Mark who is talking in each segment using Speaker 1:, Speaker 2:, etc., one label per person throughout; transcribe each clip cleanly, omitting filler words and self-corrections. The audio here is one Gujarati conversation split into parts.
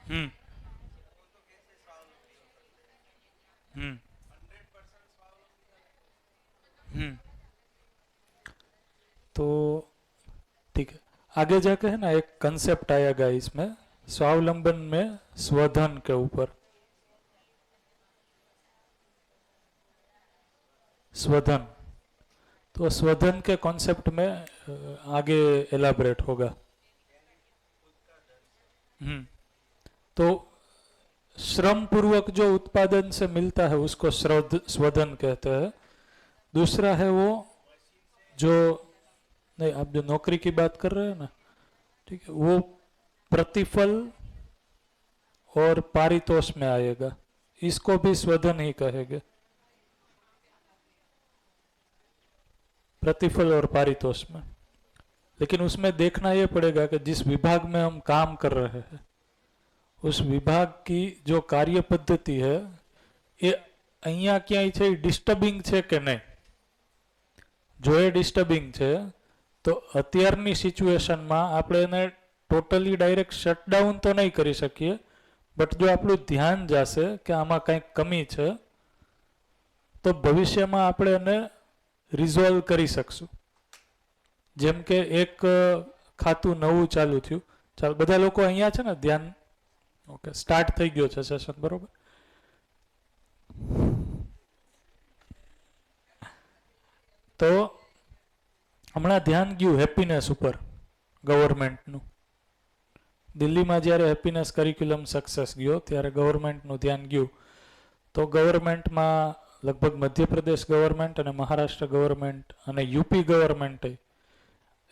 Speaker 1: हम्म हम्म हम्म। तो ठीक है, आगे जाके है ना एक कंसेप्ट आएगा इसमें, स्वावलंबन में स्वधन के ऊपर। स्वधन, तो स्वधन के कॉन्सेप्ट में आगे एलाबरेट होगा। तो श्रम पूर्वक जो उत्पादन से मिलता है उसको स्वधन कहते हैं। दूसरा है वो जो, नहीं आप जो नौकरी की बात कर रहे हैं ना, ठीक है, वो प्रतिफल और पारितोष में आएगा, इसको भी स्वधन ही कहेंगे। प्रतिफल और पारितोष में, लेकिन उसमें देखना यह पड़ेगा कि जिस विभाग में हम काम कर रहे हैं उस विभाग की जो कार्य पद्धति है ये અહીંયા ક્યાંય છે ડિસ્ટર્બિંગ છે કે નહીં। જો એ ડિસ્ટર્બિંગ છે તો અત્યારની સિચ્યુએશનમાં આપણે એને ટોટલી ડાયરેક્ટ શટડાઉન તો નહીં કરી શકીએ, બટ જો આપણું ધ્યાન જશે કે આમાં કંઈક કમી છે તો ભવિષ્યમાં આપણે એને રિઝોલ્વ કરી શકશું। જેમ કે એક ખાતું નવું ચાલુ થયું, ચાલ બધા લોકો અહીંયા છે ને, ધ્યાન, ઓકે સ્ટાર્ટ થઈ ગયો છે સેશન, બરોબર। તો હમણાં ધ્યાન ગયું હેપીનેસ ઉપર ગવર્મેન્ટનું। દિલ્હીમાં જ્યારે હેપીનેસ કરિક્યુલમ સક્સેસ ગયો ત્યારે ગવર્મેન્ટનું ધ્યાન ગયું, તો ગવર્મેન્ટમાં લગભગ મધ્યપ્રદેશ ગવર્મેન્ટ અને મહારાષ્ટ્ર ગવર્મેન્ટ અને યુપી ગવર્મેન્ટે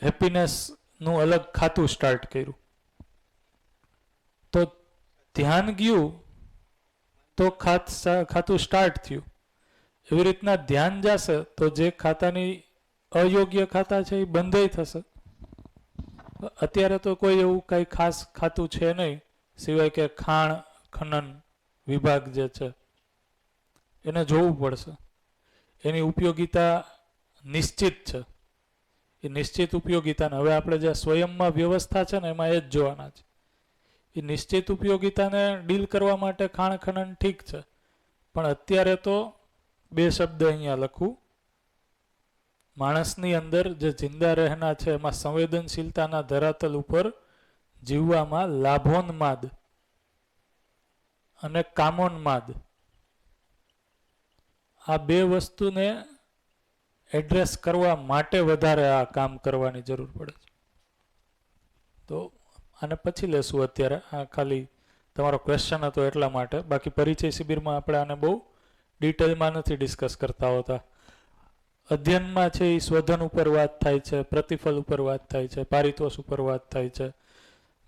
Speaker 1: હેપીનેસનું અલગ ખાતું સ્ટાર્ટ કર્યું। તો ધ્યાન ગયું તો ખાતું સ્ટાર્ટ થયું। એવી રીતના ધ્યાન જશે તો જે ખાતાની અયોગ્ય ખાતા છે એ બંધ થશે। અત્યારે તો કોઈ એવું કંઈ ખાસ ખાતું છે નહીં, સિવાય કે ખાણ ખનન વિભાગ જે છે એને જોવું પડશે, એની ઉપયોગિતા નિશ્ચિત છે, એ નિશ્ચિત ઉપયોગિતાને હવે આપણે જે સ્વયંમાં વ્યવસ્થા છે ને એમાં એ જ જોવાના છે। એ નિશ્ચિત ઉપયોગિતાને ડીલ કરવા માટે ખાણ ખનન ઠીક છે, પણ અત્યારે તો બે શબ્દ અહીંયા લખું, માણસની અંદર જે જિંદા રહેના છે એમાં સંવેદનશીલતાના ધરાતલ ઉપર જીવવામાં લાભોન્માદ અને કામોન્માદ, આ બે વસ્તુને એડ્રેસ કરવા માટે વધારે આ કામ કરવાની જરૂર પડે છે। તો આને પછી લેશું, અત્યારે આ ખાલી તમારો ક્વેશ્ચન હતો એટલા માટે, બાકી પરિચય શિબિરમાં આપણે આને બહુ ડિટેલમાં નથી ડિસ્કસ કરતા હોતા। અધ્યયનમાં છે એ સ્વધન ઉપર વાત થાય છે, પ્રતિફળ ઉપર વાત થાય છે, પારિતોષ ઉપર વાત થાય છે,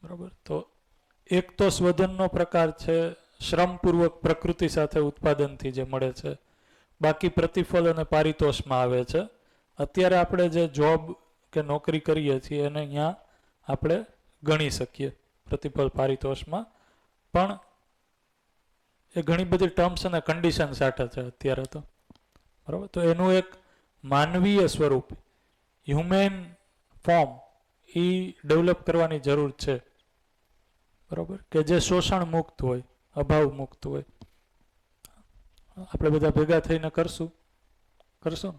Speaker 1: બરાબર। તો એક તો સ્વધનનો પ્રકાર છે શ્રમપૂર્વક પ્રકૃતિ સાથે ઉત્પાદનથી જે મળે છે, બાકી પ્રતિફળ અને પારિતોષમાં આવે છે। અત્યારે આપણે જે જોબ કે નોકરી કરીએ છીએ એને અહીંયા આપણે ગણી શકીએ પ્રતિફળ પારિતોષમાં, પણ એ ઘણી બધી ટર્મ્સ અને કન્ડિશન સાથે છે અત્યારે તો, બરાબર। તો એનું એક માનવીય સ્વરૂપ, હ્યુમેન ફોર્મ એ ડેવલપ કરવાની જરૂર છે, બરાબર, કે જે શોષણ મુક્ત હોય, અભાવ મુક્ત હોય। આપણે બધા ભેગા થઈને કરશું।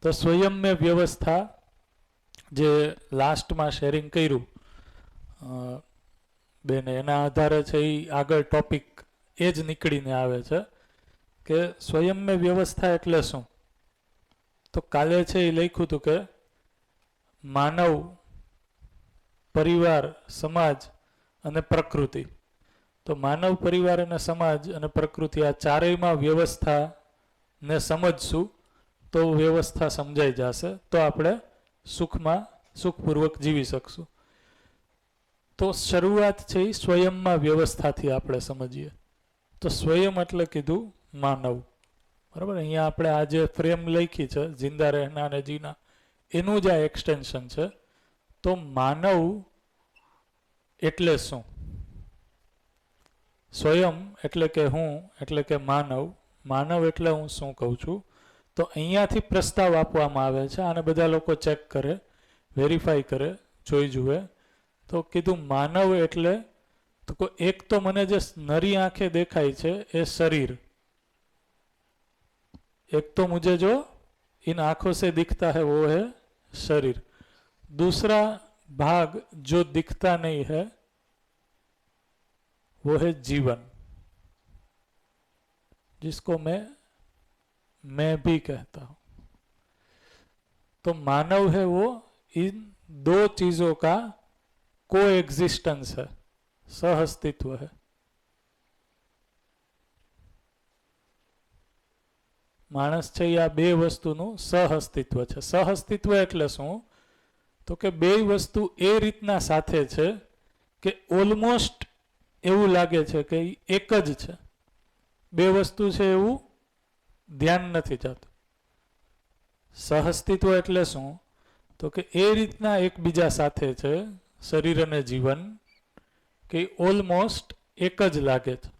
Speaker 1: તો સ્વયં મેં વ્યવસ્થા જે લાસ્ટમાં શેરિંગ કર્યું બેને, એના આધારે છે એ આગળ ટોપિક એ જ નીકળીને આવે છે કે સ્વયં મેં વ્યવસ્થા એટલે શું। તો કાલે છે એ લખ્યું હતું કે માનવ, પરિવાર, સમાજ અને પ્રકૃતિ, તો માનવ, પરિવાર અને સમાજ અને પ્રકૃતિ આ ચારેયમાં વ્યવસ્થાને સમજશું તો વ્યવસ્થા સમજાઈ જશે, તો આપણે સુખપૂર્વક જીવી શકશું। તો શરૂઆત છે એ સ્વયંમાં વ્યવસ્થાથી આપણે સમજીએ। તો સ્વયં એટલે કીધું માનવ, બરાબર। અહીંયા આપણે આ જે ફ્રેમ લખી છે જિંદા રહેના અને જીના, એનું જ આ એક્સટેન્શન છે। તો માનવ એટલે શું, સ્વયં એટલે કે હું, એટલે કે માનવ, માનવ એટલે હું શું કહું છું। તો અહીંયાથી પ્રસ્તાવ આપવામાં આવે છે, આને બધા લોકો ચેક કરે, વેરીફાઈ કરે, જોઈ જુએ। તો કીધું માનવ એટલે तो एक तो મને જે નરી आंखें દેખાય છે એ शरीर, एक तो मुझे जो इन आंखों से दिखता है वो है शरीर, दूसरा भाग जो दिखता नहीं है वो है जीवन, जिसको मैं भी कहता हूं। तो मानव है वो इन दो चीजों का को एग्जिस्टेंस है, सहअस्तित्व है। मानस છે આ બે વસ્તુનું સહઅસ્તિત્વ છે। સહઅસ્તિત્વ એટલે શું? તો કે બે વસ્તુ એ રીતના સાથે છે કે ઓલમોસ્ટ એવું લાગે છે કે એક જ છે, બે વસ્તુ છે એવું ધ્યાન નથી જતું। સહઅસ્તિત્વ એટલે શું? તો કે એ રીતના એકબીજા સાથે છે શરીર અને જીવન કે ઓલમોસ્ટ એક જ લાગે છે,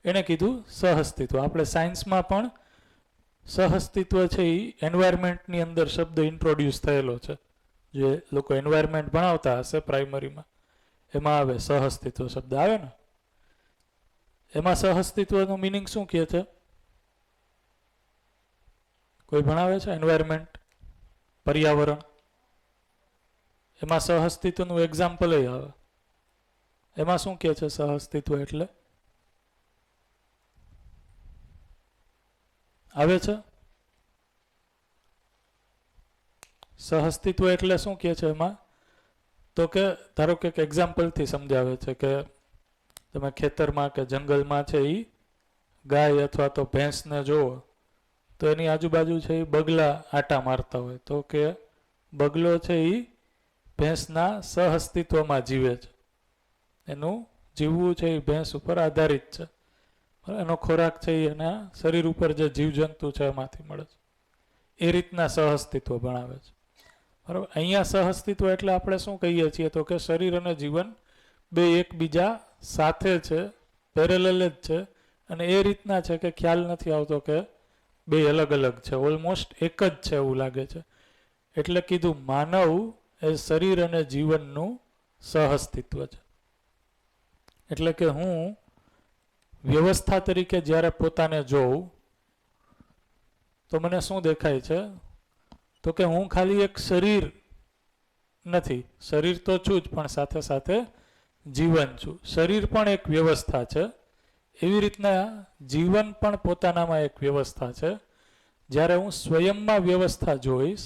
Speaker 1: એને કીધું સહઅસ્તિત્વ। આપણે સાયન્સમાં પણ સહઅસ્તિત્વ છે એ એન્વાયરમેન્ટની અંદર શબ્દ ઇન્ટ્રોડ્યુસ થયેલો છે। જે લોકો એન્વાયરમેન્ટ ભણાવતા હશે પ્રાઇમરીમાં એમાં આવે સહઅસ્તિત્વ શબ્દ આવે ને, એમાં સહઅસ્તિત્વનું મિનિંગ શું કહે છે? કોઈ ભણાવે છે એન્વાયરમેન્ટ, પર્યાવરણ? એમાં સહઅસ્તિત્વનું એક્ઝામ્પલ આવે, એમાં શું કહે છે સહઅસ્તિત્વ એટલે? આવે છે? સહઅસ્તિત્વ એટલે શું કહે છે એમાં? તો કે ધારો કે એક્ઝામ્પલથી સમજાવે છે કે તમે ખેતરમાં કે જંગલમાં છે એ ગાય અથવા તો ભેંસને જુઓ તો એની આજુબાજુ છે એ બગલા આટા મારતા હોય, તો કે બગલો છે એ ભેંસના સહઅસ્તિત્વમાં જીવે છે, એનું જીવવું છે એ ભેંસ ઉપર આધારિત છે, એનો ખોરાક છે એ એના શરીર ઉપર જે જીવજંતુ છે એમાંથી મળે છે, એ રીતના સહઅસ્તિત્વ ભણાવે છે, બરાબર। અહીંયા સહઅસ્તિત્વ એટલે આપણે શું કહીએ છીએ? તો કે શરીર અને જીવન બે એકબીજા સાથે છે, પેરેલલ જ છે, અને એ રીતના છે કે ખ્યાલ નથી આવતો કે બે અલગ અલગ છે, ઓલમોસ્ટ એક જ છે એવું લાગે છે। એટલે કીધું માનવ એ શરીર અને જીવનનું સહઅસ્તિત્વ છે। એટલે કે હું વ્યવસ્થા તરીકે જ્યારે પોતાને જોઉં તો મને શું દેખાય છે? તો કે હું ખાલી એક શરીર નથી, શરીર તો છું જ પણ સાથે સાથે જીવન છું। શરીર પણ એક વ્યવસ્થા છે, એવી રીતના જીવન પણ પોતાનામાં એક વ્યવસ્થા છે। જ્યારે હું સ્વયંમાં વ્યવસ્થા જોઈશ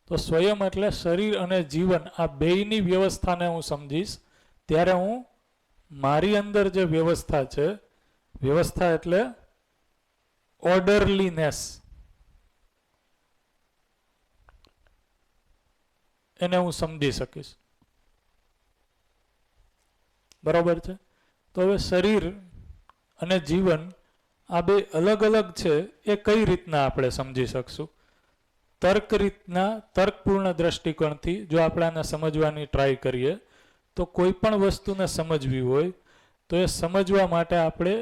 Speaker 1: તો સ્વયં એટલે શરીર અને જીવન આ બેયની વ્યવસ્થાને હું સમજીશ, ત્યારે હું મારી અંદર જે વ્યવસ્થા છે, વ્યવસ્થા એટલે ઓર્ડરલીનેસ, એને હું સમજી શકીશ, બરાબર છે? તો હવે શરીર અને જીવન આ બે અલગ અલગ છે એ કઈ રીતના આપણે સમજી શકશું? તર્ક રીતના, તર્કપૂર્ણ દ્રષ્ટિકોણથી જો આપણે આને સમજવાની ટ્રાય કરીએ તો કોઈ પણ વસ્તુને સમજવી હોય તો એ સમજવા માટે આપણે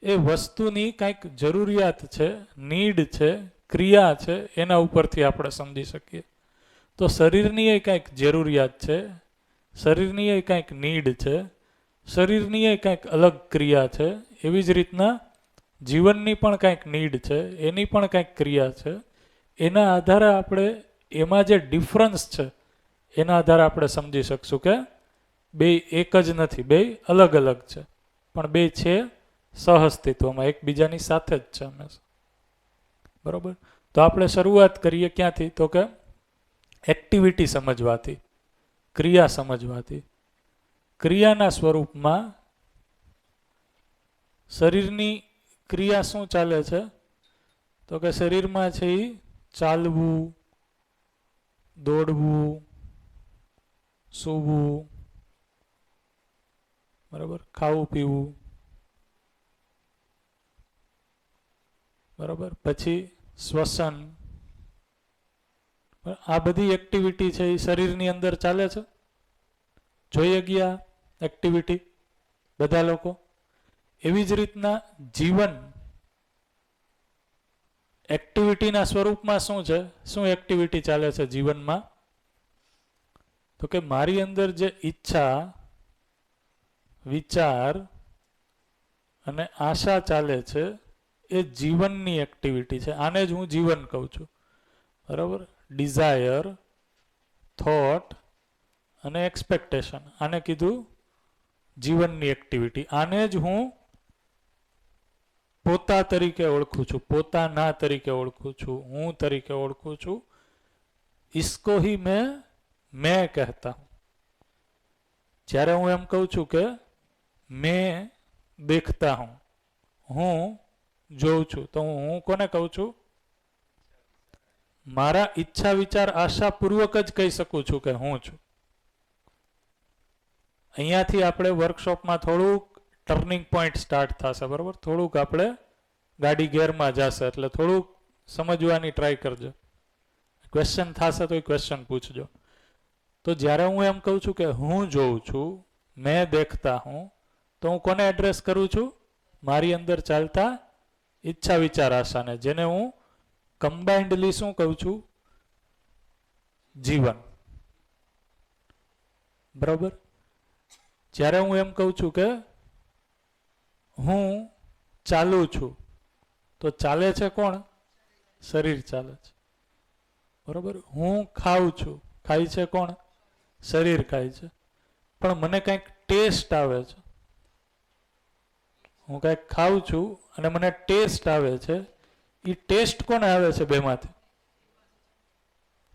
Speaker 1: એ વસ્તુની કંઈક જરૂરિયાત છે, નીડ છે, ક્રિયા છે, એના ઉપરથી આપણે સમજી શકીએ। તો શરીરની એ કંઈક જરૂરિયાત છે, શરીરની એ કંઈક નીડ છે, શરીરની એ કંઈક અલગ ક્રિયા છે, એવી જ રીતના જીવનની પણ કંઈક નીડ છે, એની પણ કંઈક ક્રિયા છે। એના આધારે આપણે એમાં જે ડિફરન્સ છે એના આધારે આપણે સમજી શકશું કે બે એક જ નથી, બે અલગ અલગ છે, પણ બે છે સહઅસ્તિત્વમાં, એકબીજાની સાથે જ છે હંમેશા, બરાબર? તો આપણે શરૂઆત કરીએ ક્યાંથી? તો કે એક્ટિવિટી સમજવાથી, ક્રિયા સમજવાથી। ક્રિયાના સ્વરૂપમાં શરીરની ક્રિયા શું ચાલે છે? તો કે શરીરમાં છે એ ચાલવું, દોડવું, સૂવું, બરાબર, ખાવું પીવું, બરાબર, પછી શ્વસન, આ બધી એક્ટિવિટી છે એ શરીરની અંદર ચાલે છે। જોઈએ ગયા એક્ટિવિટી બધા લોકો? એવી જ રીતના જીવન એક્ટિવિટીના સ્વરૂપમાં શું છે? શું એક્ટિવિટી ચાલે છે જીવનમાં? તો કે મારી અંદર જે ઈચ્છા, વિચાર અને આશા ચાલે છે એ જીવનની એક્ટિવિટી છે. આને જ હું જીવન કહું છું. બરાબર. ડિઝાયર, થોટ અને એક્સપેક્ટેશન, આને કીધું જીવનની એક્ટિવિટી. આને જ હું પોતા તરીકે ઓળખું છું, પોતાના તરીકે ઓળખું છું, હું તરીકે ઓળખું છું. इसको ही मैं कहता हूं. જ્યારે હું એમ કહું છું કે मैं देखता हूं, હું જોઉં છું, તો હું કોને કહું છું? મારા ઈચ્છા વિચાર આશા પૂર્વક જ કહી શકું છું કે હું છું. અહીંયાથી આપણે વર્કશોપમાં થોડુંક ટર્નિંગ પોઈન્ટ સ્ટાર્ટ થશે. બરાબર. થોડુંક આપણે ગાડી ગેરમાં જશે, એટલે થોડુંક સમજવાની ટ્રાય કરજો. ક્વેશ્ચન થશે તો એ ક્વેશ્ચન પૂછજો. તો જ્યારે હું એમ કહું છું કે હું જોઉં છું, મેં દેખતા હું, તો હું કોને એડ્રેસ કરું છું? મારી અંદર ચાલતા ઈચ્છા વિચાર આશાને, જેને હું કમ્બાઇન્ડલી શું કહું છું? જીવન. બરાબર. જ્યારે હું એમ કહું છું કે હું ચાલુ છું, તો ચાલે છે કોણ? શરીર ચાલે છે. બરાબર. હું ખાઉં છું, ખાય છે કોણ? શરીર ખાય છે. પણ મને કંઈક ટેસ્ટ આવે છે, હું કંઈક ખાઉં છું અને મને ટેસ્ટ આવે છે. એ ટેસ્ટ કોને આવે છે? બેમાંથી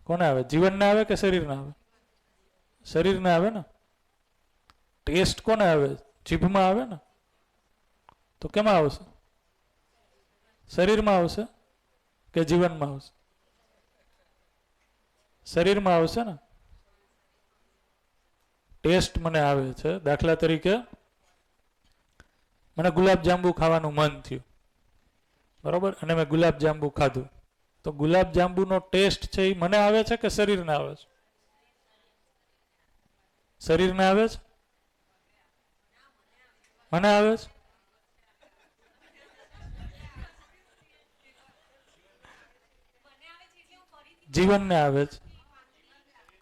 Speaker 1: કોને આવે? જીવનને આવે કે શરીરને આવે? શરીરને આવે ને. ટેસ્ટ કોને આવે? જીભમાં આવે ને. તો કેમાં આવશે? શરીરમાં આવશે કે જીવનમાં આવશે? શરીરમાં આવશે ને. ટેસ્ટ મને આવે છે. દાખલા તરીકે મને ગુલાબજાંબુ ખાવાનું મન થયું, બરોબર, અને મેં ગુલાબજાંબુ ખાધું. તો ગુલાબજાંબુનો ટેસ્ટ છે એ મને આવે છે કે શરીરને આવે છે? શરીરને આવે છે? મને આવે છે? જીવનને આવે છે.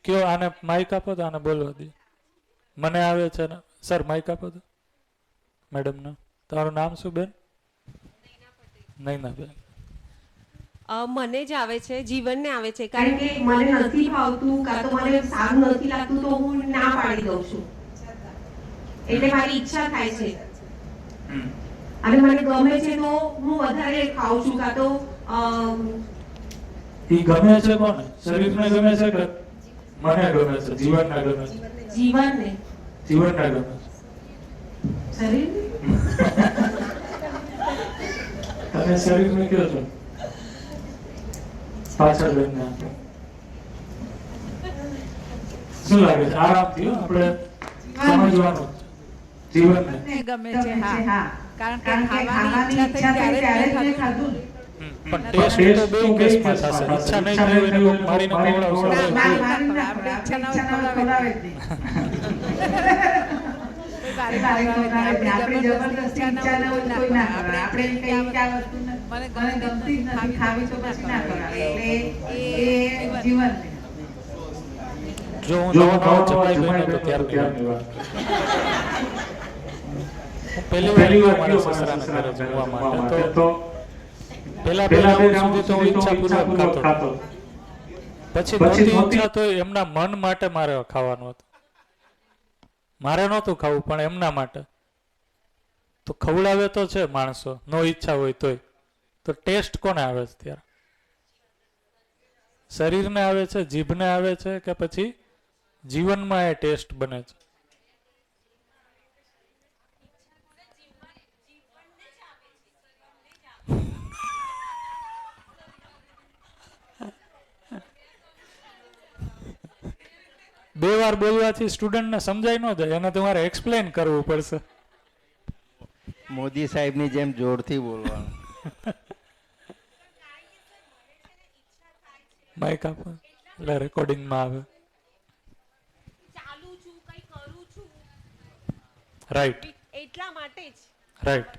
Speaker 1: કયો આને માઇક આપો તો આને બોલવા દે. મને આવે છે ને. સર માઇક આપો તો મેડમને. તમારું નામ શું બેન? નૈના બેન.
Speaker 2: મને જ આવે છે, જીવનને આવે છે, કારણ કે મને નથી ભાવતું કાં તો મને સારું નથી લાગતું તો હું ના પાડી દઉં છું. એટલે મારી ઈચ્છા થાય છે અને મને ગમે છે તો હું વધારે ખાઉં છું કાં તો
Speaker 1: ઈ ગમે છે કોને? શરીરને ગમે છે કે મને ગમે છે? જીવનને ગમે છે?
Speaker 2: જીવનને.
Speaker 1: જીવનને ગમે છે.
Speaker 2: શરીરને.
Speaker 1: તમે શરીરને કયો છો? પાછળ બેનને આપો. શું લાગે છે? આરામથી આપણે સમજવાનું. જીવનને
Speaker 3: ગમે છે. હા, કારણ કે ખાવાની ઈચ્છા થઈ ત્યારે જ મેં ખાધું.
Speaker 1: પણ ટેસ્ટ તો બે કેસમાં થશે. ઈચ્છા નહીં થાય એને કોક મારીને ખવડાવશે.
Speaker 3: આપણે ઈચ્છા ના ખવડાવે જ નહીં. આપણે જબરદસ્તી ઈચ્છા ના હોય કોઈ ના કરે. આપણે કઈ કે આ વસ્તુ મને ગમતી જ નથી, ખાવી તો પછી ના કરાવે. એટલે એ જીવન.
Speaker 1: જો હું નવો જમાઈ બન્યો તો ત્યારની વાત. હું પહેલી વાર મારા સસરાને ઘરે જમવા માટે તો પેલા 2 રાઉન્ડ સુધી તો હું ઈચ્છાપૂર્વક ખાતો. પછી નહોતી ઈચ્છા તો એમના મન માટે મારે ખાવાનું હતું. મારે નહોતું ખાવું પણ એમના માટે તો ખવડાવે તો છે માણસો, નો ઈચ્છા હોય તોય. તો ટેસ્ટ કોને આવે છે ત્યારે? શરીરને આવે છે, જીભને આવે છે કે પછી જીવનમાં એ ટેસ્ટ બને છે? બે વાર બોલવાથી સ્ટુડન્ટને સમજાય ન જાય, એને તમારે એક્સપ્લેન કરવું પડશે.
Speaker 4: મોદી સાહેબની જેમ જોરથી બોલવાનું.
Speaker 1: માઇક આપો એટલે રેકોર્ડિંગમાં આવે.
Speaker 2: ચાલુ છું, કંઈ કરું છું,
Speaker 1: રાઈટ
Speaker 2: એટલા માટે જ.
Speaker 1: રાઈટ.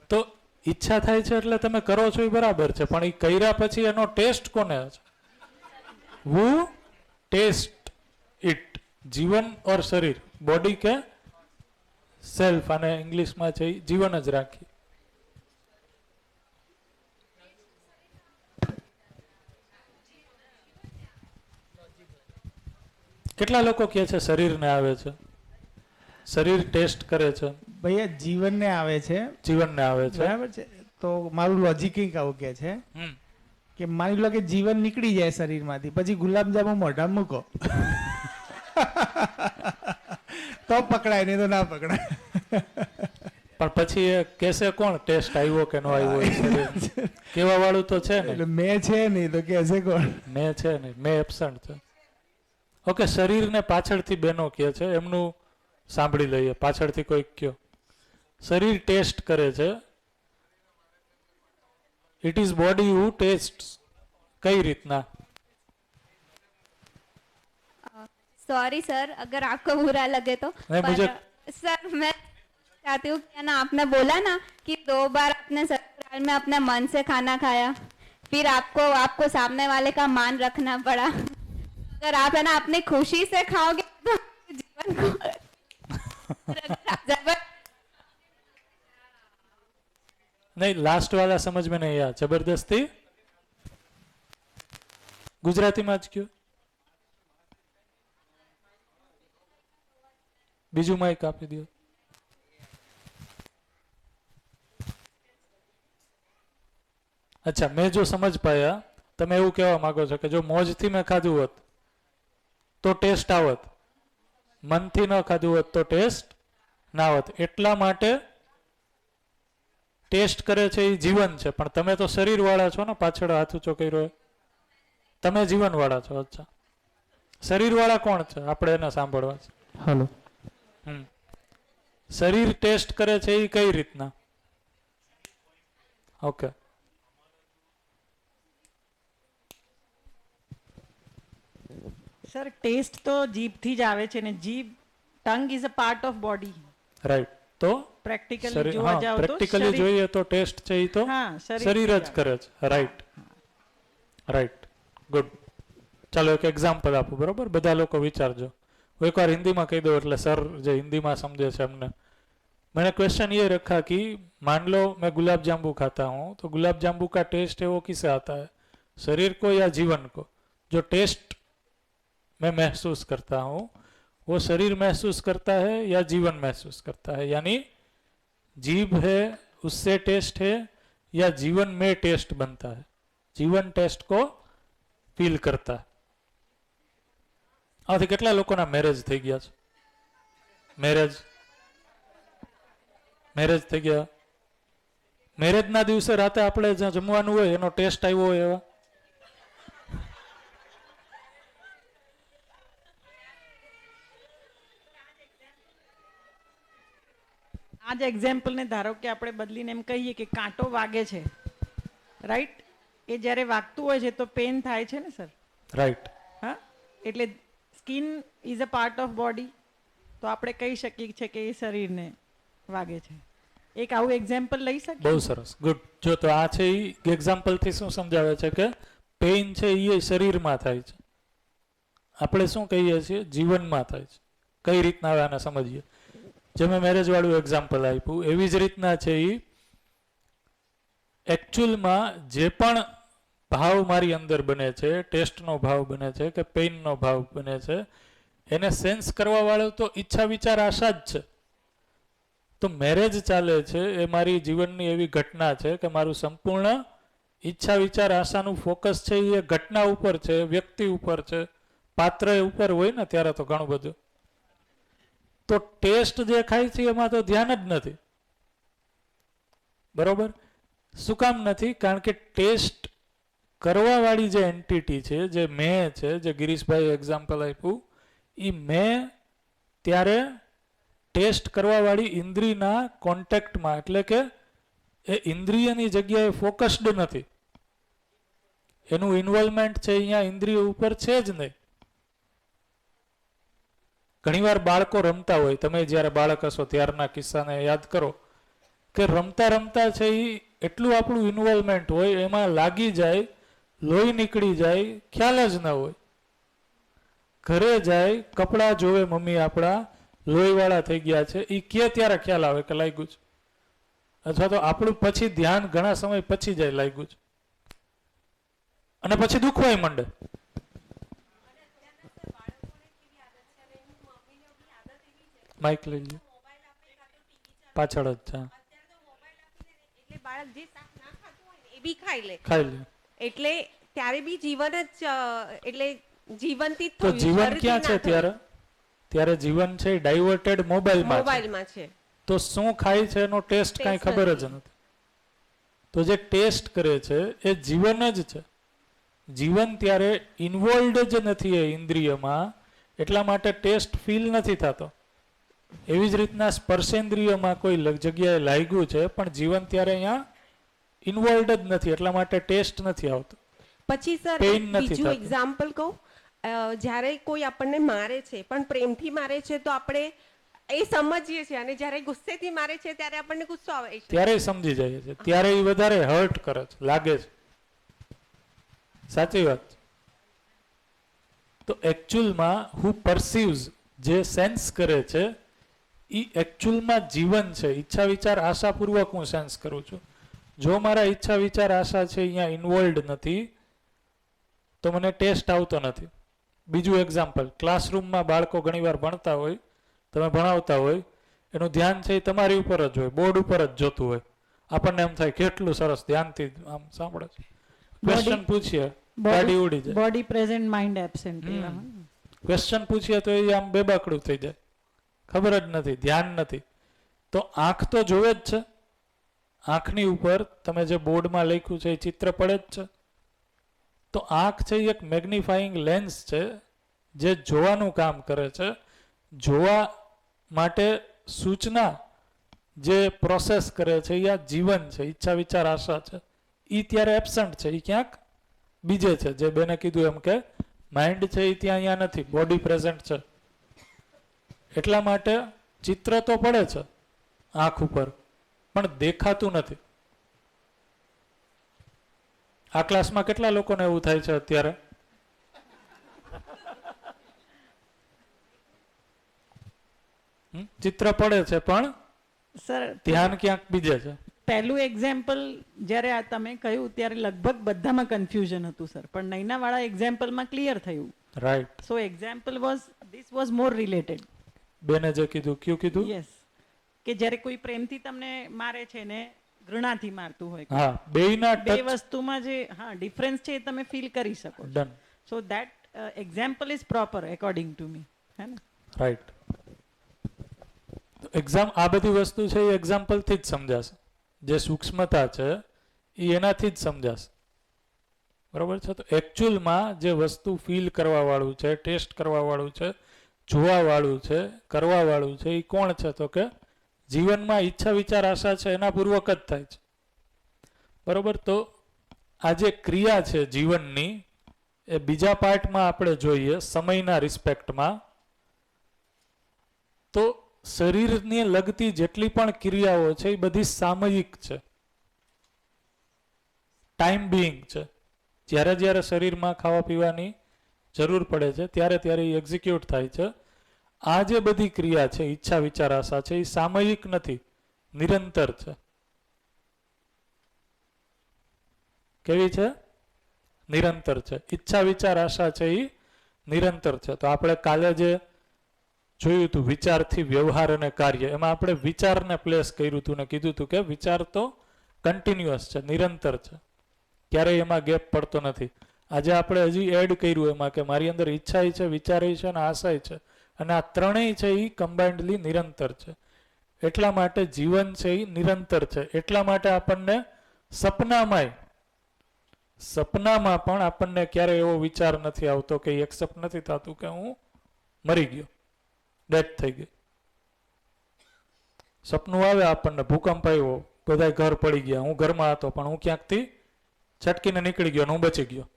Speaker 1: તો ઈચ્છા થાય છે એટલે તમે કરો છો એ બરાબર છે, પણ એ કર્યા પછી એનો ટેસ્ટ કોને છે? હુ ટેસ્ટ ઇટ? જીવન ઓર શરીર? બોડી કે સેલ્ફ અને ઇંગ્લિશમાં છે ઈ જીવન જ રાખીએ. કેટલા લોકો કહે છે શરીરને આવે છે, શરીર ટેસ્ટ કરે છે,
Speaker 5: ભૈયા જીવનને આવે છે,
Speaker 1: જીવનને આવે છે.
Speaker 5: બરાબર છે. તો મારું લોજિક કંઈક આવું કે છે
Speaker 1: હમ.
Speaker 5: કે માની લો કે જીવન નીકળી જાય શરીરમાંથી, પછી ગુલાબજાંબુ મોઢામાં મૂકો તો પકડાય, નહીં તો ના પકડાય.
Speaker 1: પણ પછી એ કહેશે કોણ ટેસ્ટ આવ્યો કે ન આવ્યો? એ શરીર કેવા વાળું તો છે ને.
Speaker 5: એટલે મેં છે નહીં તો કહેશે કોણ?
Speaker 1: મેં છે ને, મેં એબસન્ટ છે. ઓકે, શરીરને પાછળથી બેનો કહે છે, એમનું સાંભળી લઈએ. પાછળથી કોઈક કયો શરીર ટેસ્ટ કરે છે. It is body who test. કઈ રીતના?
Speaker 6: सॉरी सर, अगर आपको बुरा लगे तो।
Speaker 1: नहीं,
Speaker 6: पर
Speaker 1: मुझे-
Speaker 6: सर मैं चाहती हूँ कि ना, आपने बोला ना कि 2 बार अपने ससुराल में अपने मन से खाना खाया, फिर आपको सामने वाले का मान रखना पड़ा। अगर आप है ना अपनी खुशी से खाओगे तो जीवन को
Speaker 1: नहीं, लास्ट वाला समझ में नहीं आया. जबरदस्ती गुजराती में ज क्यों? બીજું માઇક આપી દો. અચ્છા, મેં જો સમજ પાયા, તમે એવું કહેવા માંગો છો કે જો મોજથી મેં ખાધું હોત તો ટેસ્ટ આવત, મનથી ન ખાધું હોત તો ટેસ્ટ ના આવત. એટલા માટે ટેસ્ટ કરે છે એ જીવન છે. પણ તમે તો શરીર વાળા છો ને, પાછળ હાથ ઊંચો કર્યો, તમે જીવન વાળા છો. અચ્છા, શરીર વાળા કોણ છે? આપણે એને સાંભળવા છે.
Speaker 5: હલો,
Speaker 1: શરીર ટેસ્ટ કરે છે એ કઈ રીતના? ઓકે,
Speaker 7: સર ટેસ્ટ તો જીભથી જ આવે છે ને, જીભ tongue is a part of body.
Speaker 1: Right. તો
Speaker 7: પ્રેક્ટિકલી જોવા જાવ તો
Speaker 1: પ્રેક્ટિકલી
Speaker 7: શરીર-
Speaker 1: જોઈએ તો ટેસ્ટ છે એ તો
Speaker 7: હા,
Speaker 1: શરીર જ કરે છે. Right, right, good. ચાલો એક એક્ઝામ્પલ આપું, બરોબર? બધા લોકો વિચારજો. હું એકવાર हिंदी में कह दो એટલે सर जो हिंदी में समझे છે हमने. मैंने क्वेश्चन ये रखा कि मान लो मैं गुलाब जामुन खाता हूँ, तो गुलाब जामुन का टेस्ट है वो किसे आता है, शरीर को या जीवन को? जो टेस्ट मैं महसूस करता हूँ वो शरीर महसूस करता है या जीवन महसूस करता है? यानी जीभ है उससे टेस्ट है या जीवन में टेस्ट बनता है? जीवन टेस्ट को फील करता है. આથી કેટલા લોકોના મેરેજ થઈ ગયા છે? મેરેજ થઈ ગયા. મેરેજના દિવસે રાતે આપણે જ્યાં જમવાનું હોય એનો ટેસ્ટ આવ્યો હોય એવા?
Speaker 7: આ જ એક્ઝામ્પલને ધારો કે આપણે બદલીને એમ કહીએ કે કાંટો વાગે છે, રાઈટ? એ જ્યારે વાગતું હોય છે તો પેન થાય છે ને સર?
Speaker 1: રાઈટ.
Speaker 7: હા, એટલે skin is a part of body, તો આપણે કહી શકીએ છે કે એ શરીરને વાગે છે. એક આવું એક્ઝામ્પલ લઈ શકીએ?
Speaker 1: બહુ સરસ, ગુડ. જો તો આ છે એ એક્ઝામ્પલથી શું સમજાવે છે કે પેઇન છે એ શરીરમાં થાય છે, આપણે શું કહીએ છીએ જીવનમાં થાય છે. કઈ રીતના આવે આને સમજીએ. જે મેં મેરેજ વાળું એક્ઝામ્પલ આપ્યું એવી જ રીતના છે એ એકચ્યુઅલમાં જે પણ ભાવ મારી અંદર બને છે, ટેસ્ટનો ભાવ બને છે કે પેઇનનો ભાવ બને છે, એને સેન્સ કરવા વાળો તો ઈચ્છા વિચાર આશા જ છે. તો મેરેજ ચાલે છે એ મારી જીવનની એવી ઘટના છે કે મારું સંપૂર્ણ ઈચ્છા વિચાર આશાનું ફોકસ છે એ ઘટના ઉપર છે, વ્યક્તિ ઉપર છે, પાત્ર ઉપર હોય ને ત્યારે તો ઘણું બધું. તો ટેસ્ટ જે ખાય છે એમાં તો ધ્યાન જ નથી, બરોબર? શું કામ નથી? કારણ કે ટેસ્ટ કરવા વાળી જે એન્ટિટી છે, જે મેં છે, જે ગિરીશભાઈ એક્ઝામ્પલ આપ્યું, એ મેં ત્યારે ટેસ્ટ કરવા વાળી ઇન્દ્રિયના કોન્ટેક્ટમાં, એટલે કે એ ઇન્દ્રિયની જગ્યાએ ફોકસ્ડ નથી, એનું ઇન્વોલ્વમેન્ટ છે અહીંયા ઇન્દ્રિય ઉપર છે જ નહીં. ઘણીવાર બાળકો રમતા હોય, તમે જ્યારે બાળક હશો ત્યારના કિસ્સાને યાદ કરો કે રમતા રમતા છે એ એટલું આપણું ઇન્વોલ્વમેન્ટ હોય, એમાં લાગી જાય, લોહી નીકળી જાય, ખ્યાલ જ ન હોય. ઘરે જાય, કપડાં જોવે મમ્મી આપણા, લોહીવાળા થઈ ગયા છે, એ કે ત્યારે ખ્યાલ આવે કે લાગ્યું છે, અથવા તો આપણું પછી ધ્યાન ઘણા સમય પછી જાય લાગ્યું છે, અને પછી દુખવાય માંડે. માઇક લઈ લો, પાછળ જ છે.
Speaker 2: એટલે બાળક જે શાક ના ખાતું હોય ને એ બી ખાઈ લે,
Speaker 1: ખાઈ લે.
Speaker 2: એટલે ત્યારે બી જીવન જ એટલે જીવનથી જ
Speaker 1: તો
Speaker 2: થયું,
Speaker 1: જીવન
Speaker 2: શરીરથી
Speaker 1: ક્યાં છે
Speaker 2: ના થયું.
Speaker 1: ત્યારે જીવન છે ડાયવર્ટેડ મોબાઈલમાં છે.
Speaker 2: મોબાઈલમાં છે.
Speaker 1: તો શું ખાય છે એનો ટેસ્ટ કાંઈ
Speaker 2: ટેસ્ટ
Speaker 1: ખબર જ નથી. તો જે ટેસ્ટ કરે છે એ જીવન જ છે. જીવન ત્યારે ઇન્વોલ્વડ જ નથી એ ઇન્દ્રિયમાં, એટલા માટે ટેસ્ટ ફીલ નથી થતો. એવી જ રીતના સ્પર્શેન્દ્રિયમાં કોઈ જગ્યાએ લાગ્યું છે, પણ જીવન ત્યારે અહીંયા ઇન્વોલ્વડ જ નથી, એટલા માટે ટેસ્ટ નથી આવતો.
Speaker 2: પછી સર
Speaker 1: Pain નથી
Speaker 2: બીજું
Speaker 1: થતું.
Speaker 2: એક્ઝામ્પલ કહું, જ્યારે કોઈ આપણને મારે છે પણ પ્રેમથી મારે છે તો આપણે એ સમજીએ છીએ, અને જ્યારે ગુસ્સેથી મારે છે ત્યારે આપણને ગુસ્સો આવે છે.
Speaker 1: ત્યારે સમજી જાય છે, ત્યારે એ વધારે હર્ટ કરે છે, લાગે છે. સાચી વાત. તો એકચ્યુઅલમાં હુ પરસીવ્સ, જે સેન્સ કરે છે એ એકચ્યુઅલમાં જીવન છે. ઈચ્છા વિચાર આશાપૂર્વક હું સેન્સ કરું છું. જો મારા ઈચ્છા વિચાર આશા છે અહીંયા ઇન્વોલ્વડ નથી તો મને ટેસ્ટ આવતો નથી. બીજું એક્ઝામ્પલ, ક્લાસરૂમમાં બાળકો ઘણીવાર ભણતા હોય, તમે ભણાવતા હોય, એનું ધ્યાન છે એ તમારી ઉપર જ હોય, બોર્ડ ઉપર જ જોતું હોય. આપણને એમ થાય કેટલું સરસ ધ્યાનથી આમ સાંભળે છે. ક્વેશ્ચન પૂછીએ, ગાડી ઉડી જાય.
Speaker 7: Body present, mind absent.
Speaker 1: Question પૂછીએ તો એ આમ બેબાકડું થઈ જાય, ખબર જ નથી, ધ્યાન નથી. તો આંખ તો જોવે જ છે, આંખની ઉપર તમે જે બોર્ડમાં લખ્યું છે એ ચિત્ર પડે જ છે. તો આંખ છે એ એક મેગ્નિફાઈંગ લેન્સ છે જે જોવાનું કામ કરે છે. જોવા માટે સૂચના જે પ્રોસેસ કરે છે એ આ જીવન છે, ઈચ્છા વિચાર આશા છે. એ ત્યારે એબસન્ટ છે, એ ક્યાંક બીજે છે. જે બેને કીધું એમ કે માઇન્ડ છે એ ત્યાં અહીંયા નથી, બોડી પ્રેઝન્ટ છે. એટલા માટે ચિત્ર તો પડે છે આંખ ઉપર, પણ દેખાતું નથી. આ ક્લાસમાં કેટલા લોકોને એવું થાય છે અત્યારે? ચિત્ર પડે છે પણ
Speaker 7: સર
Speaker 1: ધ્યાન ક્યાંક બીજે છે.
Speaker 7: પહેલું એક્ઝામ્પલ જ્યારે આ તમે કહ્યું ત્યારે લગભગ બધામાં કન્ફ્યુઝન હતું સર, પણ નૈનાવાળા એક્ઝામ્પલમાં ક્લિયર થયું.
Speaker 1: Right.
Speaker 7: So example this was more related.
Speaker 1: બેને જે કીધું, કયું કીધું?
Speaker 7: યસ, કે જ્યારે કોઈ પ્રેમથી તમને મારે છે ને ઘૃણાથી મારતું હોય,
Speaker 1: હા, બેયના
Speaker 7: બે
Speaker 1: ટચ.
Speaker 7: વસ્તુમાં જે ડિફરન્સ છે એ તમે ફીલ કરી શકો.
Speaker 1: Done.
Speaker 7: So that example is proper according to me, હે ને?
Speaker 1: રાઈટ. આ બધી વસ્તુ છે એ એક્ઝામ્પલથી જ સમજાશે. જે સૂક્ષ્મતા છે એ એનાથી જ સમજાશે. બરોબર છે. તો એકચ્યુઅલમાં જે વસ્તુ ફીલ કરવા વાળું છે, ટેસ્ટ કરવા વાળું છે, જોવા વાળું છે, કરવા વાળું છે, એ કોણ છે? તો કે જીવનમાં ઈચ્છા વિચાર આશા છે એના પૂર્વક જ થાય છે. બરોબર. તો આ જે ક્રિયા છે જીવનની, એ બીજા પાર્ટમાં આપણે જોઈએ સમયના રિસ્પેક્ટમાં, તો શરીરને લગતી જેટલી પણ ક્રિયાઓ છે એ બધી સામયિક છે, ટાઈમ બિંગ છે. જ્યારે જ્યારે શરીરમાં ખાવા પીવાની જરૂર પડે છે ત્યારે ત્યારે એ એક્ઝિક્યુટ થાય છે. આ જે બધી ક્રિયા છે, ઈચ્છા વિચાર આશા છે, એ સામયિક નથી, નિરંતર છે. કેવી છે? નિરંતર છે. ઈચ્છા વિચાર આશા છે એ નિરંતર છે. તો આપણે કાલે જે જોયું હતું વિચારથી વ્યવહાર અને કાર્ય, એમાં આપણે વિચારને પ્લેસ કર્યું હતું ને કીધું હતું કે વિચાર તો કન્ટિન્યુઅસ છે, નિરંતર છે, ક્યારેય એમાં ગેપ પડતો નથી. આજે આપણે હજી એડ કર્યું એમાં કે મારી અંદર ઈચ્છા છે, વિચાર છે અને આશા છે, અને આ ત્રણેય છે એ કમ્બાઇન્ડલી નિરંતર છે. એટલા માટે જીવન છે એ નિરંતર છે. એટલા માટે આપણને સપનામાં પણ આપણને ક્યારે એવો વિચાર નથી આવતો કે એક્સેપ્ટ નથી થતું કે હું મરી ગયો, ડેથ થઈ ગઈ. સપનું આવે આપણને, ભૂકંપ આવ્યો, બધા ઘર પડી ગયા, હું ઘરમાં હતો પણ હું ક્યાંકથી છટકીને નીકળી ગયો ને હું બચી ગયો.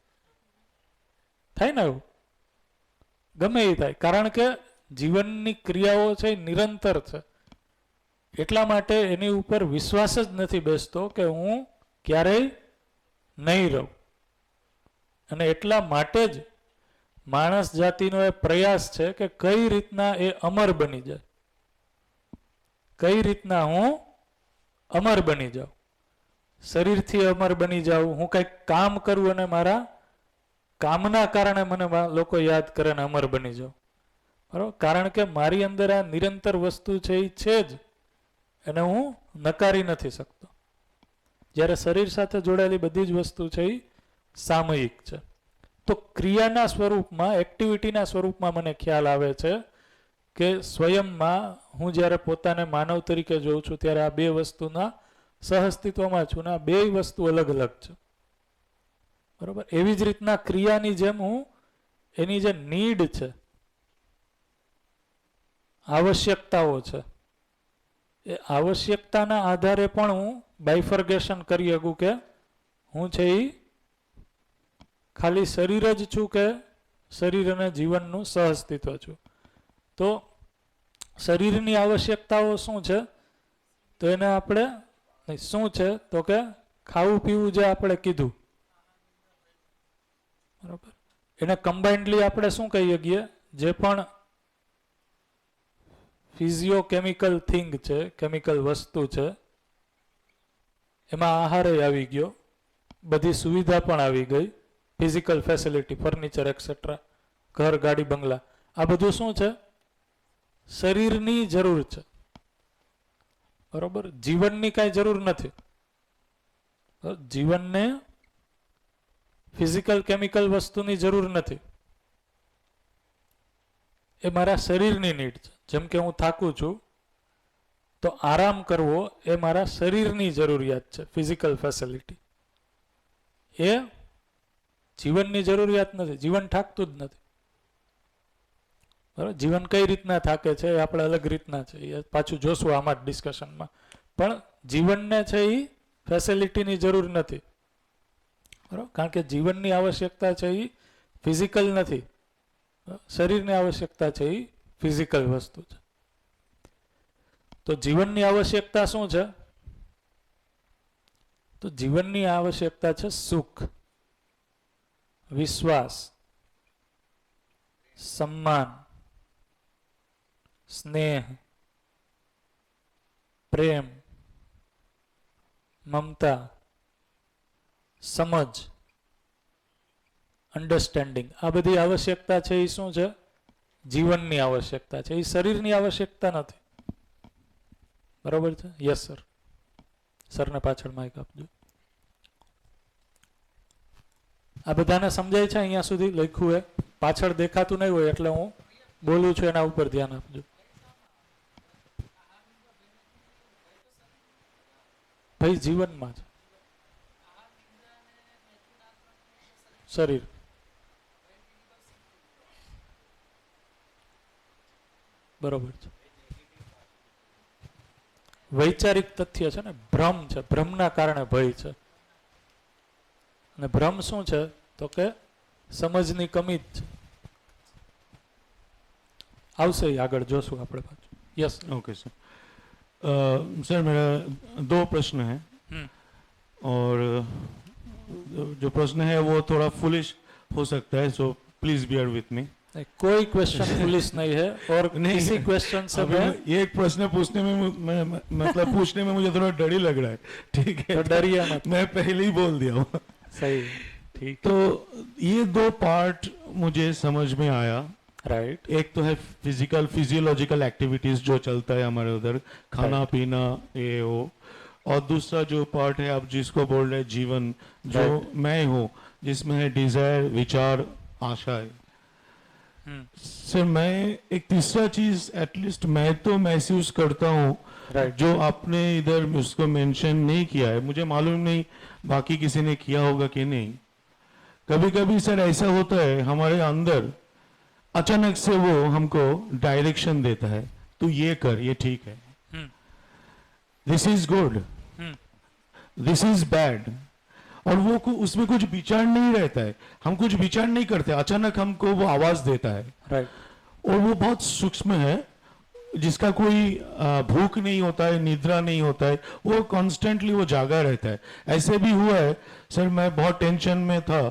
Speaker 1: થાય ને એવું? ગમે એ થાય, કારણ કે જીવનની ક્રિયાઓ છે એ નિરંતર છે. એટલા માટે એની ઉપર વિશ્વાસ જ નથી બેસતો કે હું ક્યારેય નહીં રહું. અને એટલા માટે જ માણસ જાતિનો એ પ્રયાસ છે કે કઈ રીતના એ અમર બની જાય. કઈ રીતના હું અમર બની જાઉં, શરીરથી અમર બની જાઉં, હું કંઈક કામ કરું અને મારા કામના કારણે મને લોકો યાદ કરે ને અમર બની જાઉં. બરાબર, કારણ કે મારી અંદર આ નિરંતર વસ્તુ છે એ છે જ, એને હું નકારી નથી શકતો. જ્યારે શરીર સાથે જોડાયેલી બધી જ વસ્તુ છે એ સામયિક છે. તો ક્રિયાના સ્વરૂપમાં, એક્ટિવિટીના સ્વરૂપમાં મને ખ્યાલ આવે છે કે સ્વયંમાં હું જ્યારે પોતાને માનવ તરીકે જોઉં છું ત્યારે આ બે વસ્તુના સહઅસ્તિત્વમાં છું ને આ બે વસ્તુ અલગ અલગ છે. બરોબર, એવી જ રીતના ક્રિયાની જેમ હું એની જે નીડ છે, આવશ્યકતાઓ છે, એ આવશ્યકતાના આધારે પણ હું બાયફર્ગેશન કરી શકું કે હું છે એ ખાલી શરીર જ છું કે શરીર અને જીવનનું સહઅસ્તિત્વ છું. તો શરીરની આવશ્યકતાઓ શું છે, તો એને આપણે શું છે તો કે ખાવું પીવું જે આપણે કીધું, બરાબર, એને કમ્બાઇન્ડલી આપણે શું કહી શકીએ, જે પણ ફિઝિયોકેમિકલ થિંગ છે, કેમિકલ વસ્તુ છે, એમાં આહાર આવી ગયો, બધી સુવિધા પણ આવી ગઈ, ફિઝિકલ ફેસિલિટી, ફર્નિચર એક્સેટ્રા, ઘર, ગાડી, બંગલા, આ બધું શું છે, શરીરની જરૂર છે. બરોબર, જીવનની કાંઈ જરૂર નથી. જીવનને ફિઝિકલ કેમિકલ વસ્તુની જરૂર નથી, એ મારા શરીરની નીડ છે. જેમ કે હું થાકું છું તો આરામ કરવો એ મારા શરીરની જરૂરિયાત છે, ફિઝિકલ ફેસિલિટી. એ જીવનની જરૂરિયાત નથી, જીવન થાકતું જ નથી. બરાબર, જીવન કઈ રીતના થાકે છે એ આપણે અલગ રીતના છે, એ પાછું જોશું આમાં જ ડિસ્કશનમાં. પણ જીવનને છે એ ફેસિલિટીની જરૂર નથી. બરાબર, કારણ કે જીવનની આવશ્યકતા છે એ ફિઝિકલ નથી, શરીરની આવશ્યકતા છે એ ફિઝિકલ વસ્તુ છે. તો જીવનની આવશ્યકતા શું છે, તો જીવનની આવશ્યકતા છે સુખ, વિશ્વાસ, સન્માન, સ્નેહ, પ્રેમ, મમતા, સમજ, અન્ડરસ્ટેન્ડિંગ. આ બધી આવશ્યકતા છે એ શું છે, જીવનની આવશ્યકતા છે, એ શરીરની આવશ્યકતા નથી. બરોબર છે? Yes sir. સરને પાછળ માઇક આપજો. આ બધાને સમજાય છે? અહીંયા સુધી લખ્યું એ પાછળ દેખાતું નહીં હોય એટલે હું બોલું છું, એના ઉપર ધ્યાન આપજો. ભાઈ જીવનમાં છે શરીર. બરોબર છે. વૈચારિક તથ્ય છે ને, ભ્રમ છે, ભ્રમના કારણે ભય છે. અને ભ્રમ શું છે તો કે સમજની કમી જ છે. આવશે આગળ જોશું આપણે પાછું. Yes
Speaker 8: okay sir. सर मेरा दो प्रश्न है और जो प्रश्न है वो थोड़ा फुलिश हो सकता है, so please bear with me.
Speaker 1: कोई क्वेश्चन पुलिस नहीं है और
Speaker 8: नहीं,
Speaker 1: किसी क्वेश्चन से मैं
Speaker 8: ये एक प्रश्न पूछने में मतलब पूछने में मुझे थोड़ा डर ही लग रहा है. ठीक है,
Speaker 1: तो डरिए मत,
Speaker 8: मैं पहले ही बोल दिया हूँ.
Speaker 1: सही, ठीक.
Speaker 8: तो ये दो पार्ट मुझे समझ में आया.
Speaker 1: राइट.
Speaker 8: एक तो है फिजिकल फिजियोलॉजिकल एक्टिविटीज जो चलता है हमारे उधर, खाना पीना ये हो, और दूसरा जो पार्ट है आप जिसको बोल रहे हैं जीवन, जो मैं हूँ, जिसमें है डिजायर, विचार, आशाएं. सर मैं एक तीसरा चीज एटलीस्ट मैं तो महसूस करता हूँ, जो आपने इधर उसको मेंशन नहीं किया है, मुझे मालूम नहीं बाकी किसी ने किया होगा कि नहीं. कभी कभी सर ऐसा होता है हमारे अंदर अचानक से वो हमको डायरेक्शन देता है, तू ये कर, ये ठीक है, this is good, this is bad, और वो उसमें कुछ विचार नहीं रहता है, हम कुछ विचार नहीं करते, अचानक हमको वो आवाज देता है.
Speaker 1: राइट.
Speaker 8: और वो बहुत सूक्ष्म है, जिसका कोई भूख नहीं होता है, निद्रा नहीं होता है, वो कॉन्स्टेंटली वो जागा रहता है. ऐसे भी हुआ है सर, मैं बहुत टेंशन में था,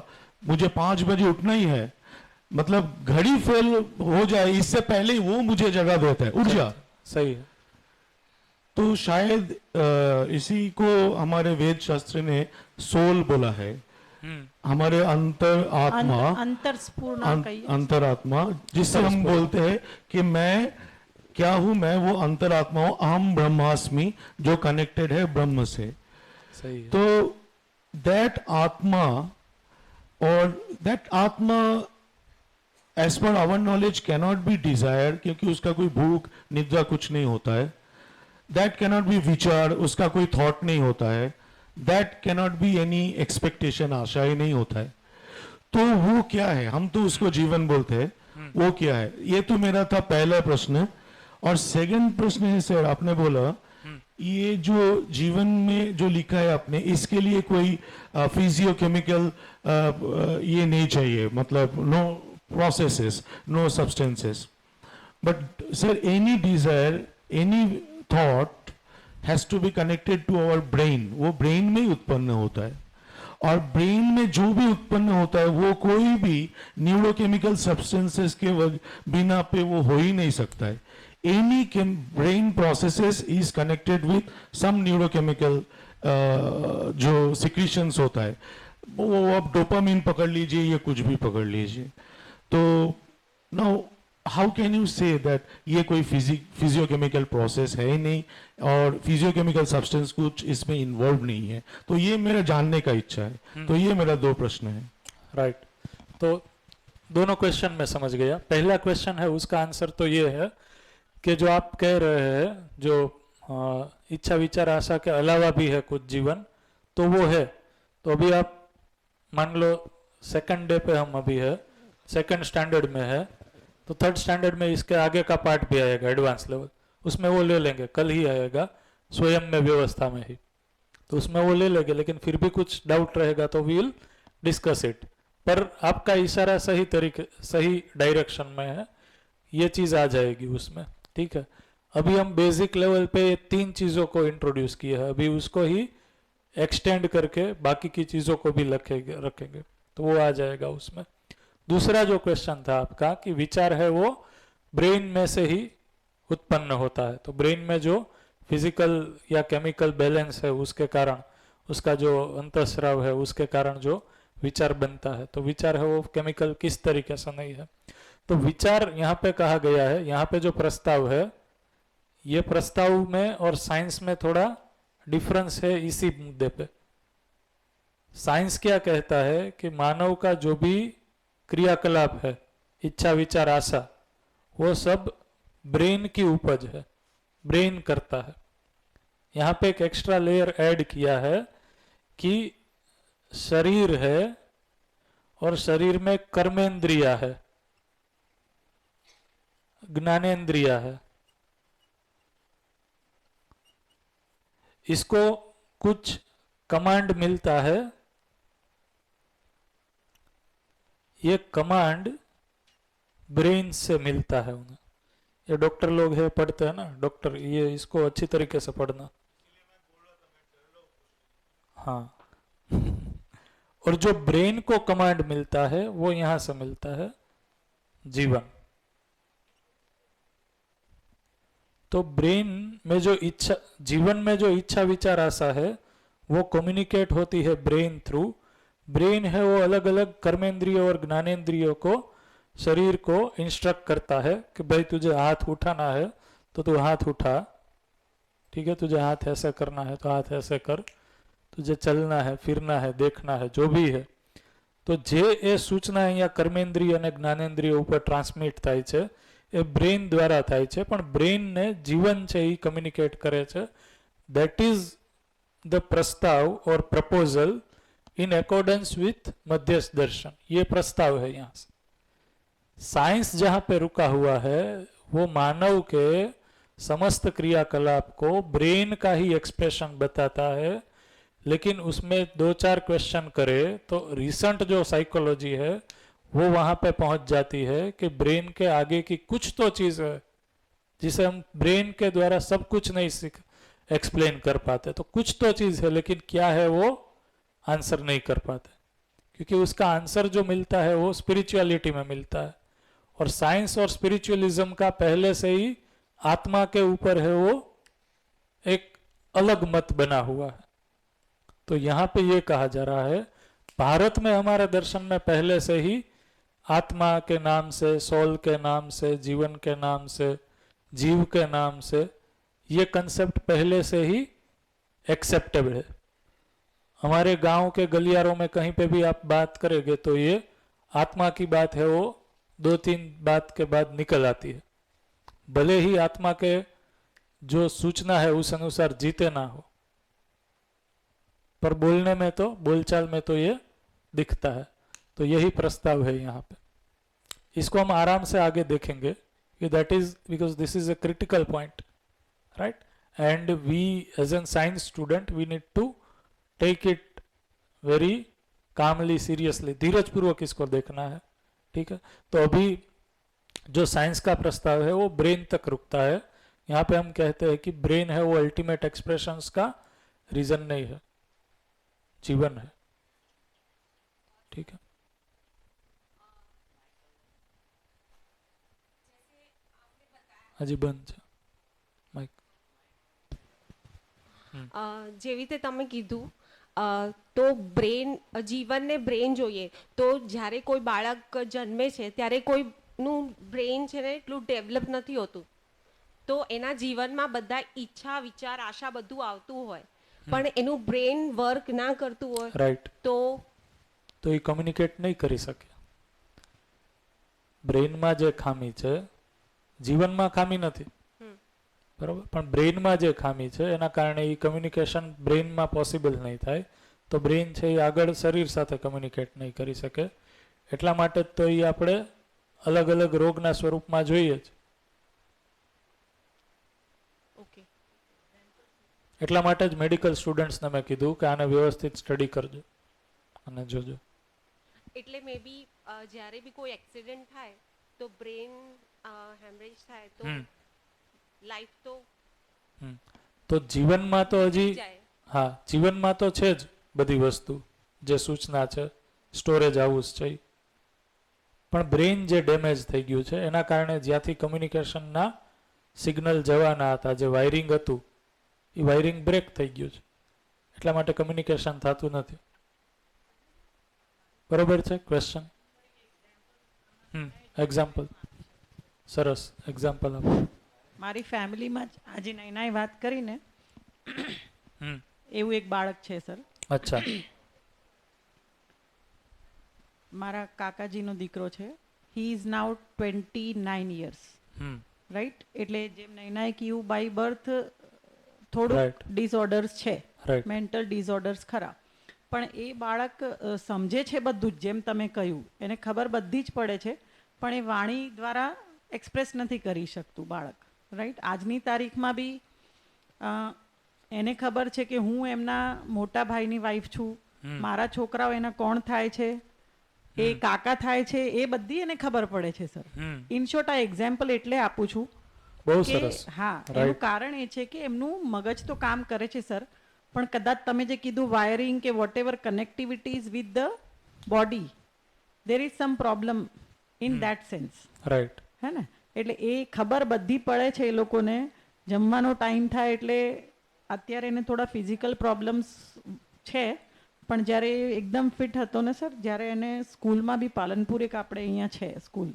Speaker 8: मुझे 5 बजे उठना ही है, मतलब घड़ी फेल हो जाए इससे पहले ही वो मुझे जगा देता है, उठ जा.
Speaker 1: सही है.
Speaker 8: तो शायद इसी को हमारे वेद शास्त्र ने सोल बोला है, हमारे अंतर आत्मा,
Speaker 7: अंतर स्पूर्ण कहिए।
Speaker 8: अंतरात्मा, जिससे हम बोलते हैं कि मैं क्या हूं, मैं वो अंतरात्मा हूं, अहम ब्रह्मास्मि, जो कनेक्टेड है ब्रह्म से।
Speaker 1: सही है।
Speaker 8: तो दैट आत्मा, और दैट आत्मा as per our knowledge cannot be desire, क्योंकि उसका कोई भूख निद्रा कुछ नहीं होता है। दैट कैनॉट बी विचार, उसका कोई थॉट नहीं होता है। That cannot be any expectation, आशा ही नहीं होता है। तो वो क्या है? हम तो उसको जीवन बोलते हैं, वो क्या है? ये तो मेरा था पहला प्रश्न। और सेकंड प्रश्न है सर, आपने बोला ये जो जीवन में जो लिखा है आपने, इसके लिए कोई फिजियोकेमिकल ये नहीं चाहिए, मतलब no processes, no substances. But sir, any desire, any thought has to be connected to our brain. वो ब्रेन में ही उत्पन्न होता है, और ब्रेन में जो भी उत्पन्न होता है वो कोई भी न्यूरोकेमिकल सब्सटेंसेस के बिना पे वो हो ही नहीं सकता है। Any brain processes is connected with some neurochemical जो सिक्रीशंस होता है, वो आप डोपामिन पकड़ लीजिए या कुछ भी पकड़ लीजिए। तो now how can you say that ये कोई फिजियोकेमिकल प्रोसेस है ही नहीं, और फिजियोकेमिकल सब्सटेंस कुछ इसमें इन्वॉल्व नहीं है? तो ये मेरा जानने का इच्छा है। तो ये मेरा दो प्रश्न है।
Speaker 1: राइट। तो दोनों क्वेश्चन में समझ गया। पहला क्वेश्चन है, उसका आंसर तो ये है कि जो आप कह रहे हैं, जो इच्छा विचार आशा के अलावा भी है कुछ जीवन, तो वो है। तो अभी आप मान लो सेकंड डे पे हम अभी है, सेकंड स्टैंडर्ड में है, तो थर्ड स्टैंडर्ड में इसके आगे का पार्ट भी आएगा, एडवांस लेवल, उसमें वो ले लेंगे, कल ही आएगा, स्वयं में व्यवस्था में ही, तो उसमें वो ले लेंगे। लेकिन फिर भी कुछ डाउट रहेगा तो वी विल डिस्कस इट। पर आपका इशारा सही तरीके, सही डायरेक्शन में है, ये चीज आ जाएगी उसमें। ठीक है। अभी हम बेसिक लेवल पे तीन चीजों को इंट्रोड्यूस किया है, अभी उसको ही एक्सटेंड करके बाकी की चीजों को भी रखेंगे, तो वो आ जाएगा उसमें। दूसरा जो क्वेश्चन था आपका कि विचार है वो ब्रेन में से ही उत्पन्न होता है, तो ब्रेन में जो फिजिकल या केमिकल बैलेंस है उसके कारण, उसका जो अंतःस्राव है उसके कारण जो विचार बनता है, तो विचार है वो केमिकल किस तरीके से नहीं है। तो विचार यहाँ पे कहा गया है, यहाँ पे जो प्रस्ताव है, ये प्रस्ताव में और साइंस में थोड़ा डिफरेंस है इसी मुद्दे पे। साइंस क्या कहता है कि मानव का जो भी क्रियाकलाप है, इच्छा विचार आशा, वो सब ब्रेन की उपज है, ब्रेन करता है। यहाँ पे एक एक्स्ट्रा लेयर ऐड किया है कि शरीर है और शरीर में कर्मेंद्रिया है, ज्ञानेंद्रिया है। इसको कुछ कमांड मिलता है, ये कमांड ब्रेन से मिलता है उन्हें। ये डॉक्टर लोग है, पढ़ते हैं ना डॉक्टर, ये इसको अच्छी तरीके से पढ़ना। हाँ। और जो ब्रेन को कमांड मिलता है वो यहां से मिलता है, जीवन। तो ब्रेन में जो इच्छा, जीवन में जो इच्छा विचार आशा है वो कम्युनिकेट होती है ब्रेन थ्रू। ब्रेन है वो अलग अलग कर्मेंद्रियों और ज्ञानेंद्रियों को, शरीर को इंस्ट्रक्ट करता है कि भाई तुझे हाथ उठाना है तो तू हाथ उठा, ठीक है, तुझे हाथ ऐसे करना है तो हाथ ऐसे कर, तुझे चलना है, फिरना है, देखना है, जो भी है। तो जे ए सूचना અહીંયા કર્મેન્દ્રિય અને જ્ઞાનેન્દ્રિય ઉપર ટ્રાન્સમિટ થાય છે એ બ્રેન દ્વારા થાય છે, પણ બ્રેનને જીવન છે એ કમ્યુનિકેટ કરે છે। દેટ ઇઝ ધ પ્રસ્તાવ और प्रपोजल इन अकॉर्डेंस विथ मध्यस्थ दर्शन। ये प्रस्ताव है यहाँ से। साइंस जहां पे रुका हुआ है वो मानव के समस्त क्रियाकलाप को ब्रेन का ही एक्सप्रेशन बताता है, लेकिन उसमें दो चार क्वेश्चन करे तो रिसेंट जो साइकोलॉजी है वो वहां पे पहुंच जाती है कि ब्रेन के आगे की कुछ तो चीज है जिसे हम ब्रेन के द्वारा सब कुछ नहीं एक्सप्लेन कर पाते। तो कुछ तो चीज है, लेकिन क्या है वो आंसर नहीं कर पाते, क्योंकि उसका आंसर जो मिलता है वो स्पिरिचुअलिटी में मिलता है। और साइंस और स्पिरिचुअलिज्म का पहले से ही आत्मा के ऊपर है वो एक अलग मत बना हुआ है। तो यहाँ पे ये कहा जा रहा है, भारत में हमारे दर्शन में पहले से ही आत्मा के नाम से, सोल के नाम से, जीवन के नाम से, जीव के नाम से, ये कंसेप्ट पहले से ही एक्सेप्टेबल है। हमारे गांव के गलियारों में कहीं पे भी आप बात करेंगे तो ये आत्मा की बात है, वो 2-3 बात के बाद निकल आती है। भले ही आत्मा के जो सूचना है उस अनुसार जीते ना हो, पर बोलने में तो, बोलचाल में तो ये दिखता है। तो यही प्रस्ताव है यहाँ पे। इसको हम आराम से आगे देखेंगे कि that is because this is a critical point, right, and we as an science student we need to take it very calmly, seriously, धीरज पूर्वक इसको देखना है, ठीक है। तो अभी जो साइंस का प्रस्ताव है वो ब्रेन तक रुकता है। यहाँ पे हम कहते हैं कि ब्रेन है वो अल्टीमेट एक्सप्रेशंस का रीजन नहीं है, जीवन है, ठीक है। હજી બંધ છે માઇક।
Speaker 2: જેવી રીતે તમે કીધું તો બ્રેન, જીવનને બ્રેન જોઈએ તો જ્યારે કોઈ બાળક જન્મે છે ત્યારે કોઈનું બ્રેન છે ને એટલું ડેવલપ નથી હોતું, તો એના જીવનમાં બધા ઈચ્છા, વિચાર, આશા બધું આવતું હોય, પણ એનું બ્રેન વર્ક ના કરતું હોય
Speaker 1: રાઈટ,
Speaker 2: તો
Speaker 1: એ કમ્યુનિકેટ નહીં કરી શકે। બ્રેનમાં જે ખામી છે, જીવનમાં ખામી નથી, બરાબર, પણ બ્રેનમાં જે ખામી છે એના કારણે એ કમ્યુનિકેશન બ્રેનમાં પોસિબલ નહીં થાય। તો બ્રેન છે એ આગળ શરીર સાથે કમ્યુનિકેટ નહીં કરી શકે। એટલા માટે જ તો એ આપણે અલગ અલગ રોગના સ્વરૂપમાં જોઈએ જ।
Speaker 2: ઓકે,
Speaker 1: એટલા માટે જ મેડિકલ સ્ટુડન્ટ્સને મેં કીધું કે આને વ્યવસ્થિત સ્ટડી કરજો અને જોજો।
Speaker 2: એટલે મે બી જ્યારે બી કોઈ એક્સિડન્ટ થાય તો બ્રેન હેમરેજ થાય તો લાઈફ
Speaker 1: તો જીવનમાં તો હજી,
Speaker 2: જાય।
Speaker 1: હા, જીવનમાં તો છે જ બધી વસ્તુ, જે સૂચના છે, સ્ટોરેજ હાઉસ છે, પણ બ્રેન જે ડેમેજ થઈ ગયું છે એના કારણે જ્યાંથી કમ્યુનિકેશનના સિગ્નલ જવાના હતા, જે વાયરિંગ હતું એ વાયરિંગ બ્રેક થઈ ગયું છે, એટલા માટે કમ્યુનિકેશન થતું નથી। બરોબર છે ક્વેશ્ચન? એક્ઝામ્પલ, સરસ એક્ઝામ્પલ આપો।
Speaker 7: મારી ફેમિલીમાં જ આજે નૈનાએ વાત કરીને એવું એક બાળક છે સર।
Speaker 1: અચ્છા,
Speaker 7: મારા કાકાજીનો દીકરો છે, he is now 29 years, right. એટલે જેમ નૈનાએ કહ્યું બાય બર્થ થોડું
Speaker 1: Right.
Speaker 7: ડિસઓર્ડર્સ છે,
Speaker 1: રાઈટ,
Speaker 7: મેન્ટલ ડિસઓર્ડર્સ ખરા, પણ એ બાળક સમજે છે બધું જ, જેમ તમે કહ્યું એને ખબર બધી જ પડે છે, પણ એ વાણી દ્વારા એક્સપ્રેસ નથી કરી શકતું બાળક, રાઈટ। આજની તારીખમાં બી એને ખબર છે કે હું એમના મોટા ભાઈની વાઈફ છું, મારા છોકરાઓ એના કોણ થાય છે, એ કાકા થાય છે, એ બધી એને ખબર પડે છે સર। ઇન શોર્ટ આ એક્ઝામ્પલ એટલે આપું છું
Speaker 1: બહુ
Speaker 7: કે
Speaker 1: સરસ,
Speaker 7: હા, એનું કારણ એ છે કે એમનું મગજ તો કામ કરે છે સર, પણ કદાચ તમે જે કીધું વાયરિંગ કે whatever connectivities with the body, there is some problem in that sense,
Speaker 1: right,
Speaker 7: હે ને। એટલે એ ખબર બધી પડે છે એ લોકોને, જમવાનો ટાઈમ થાય એટલે અત્યારે એને થોડા ફિઝિકલ પ્રોબ્લેમ્સ છે, પણ જ્યારે એકદમ ફિટ હતો ને સર, જ્યારે એને સ્કૂલમાં બી પાલનપુર એક આપણે અહીંયા છે સ્કૂલ,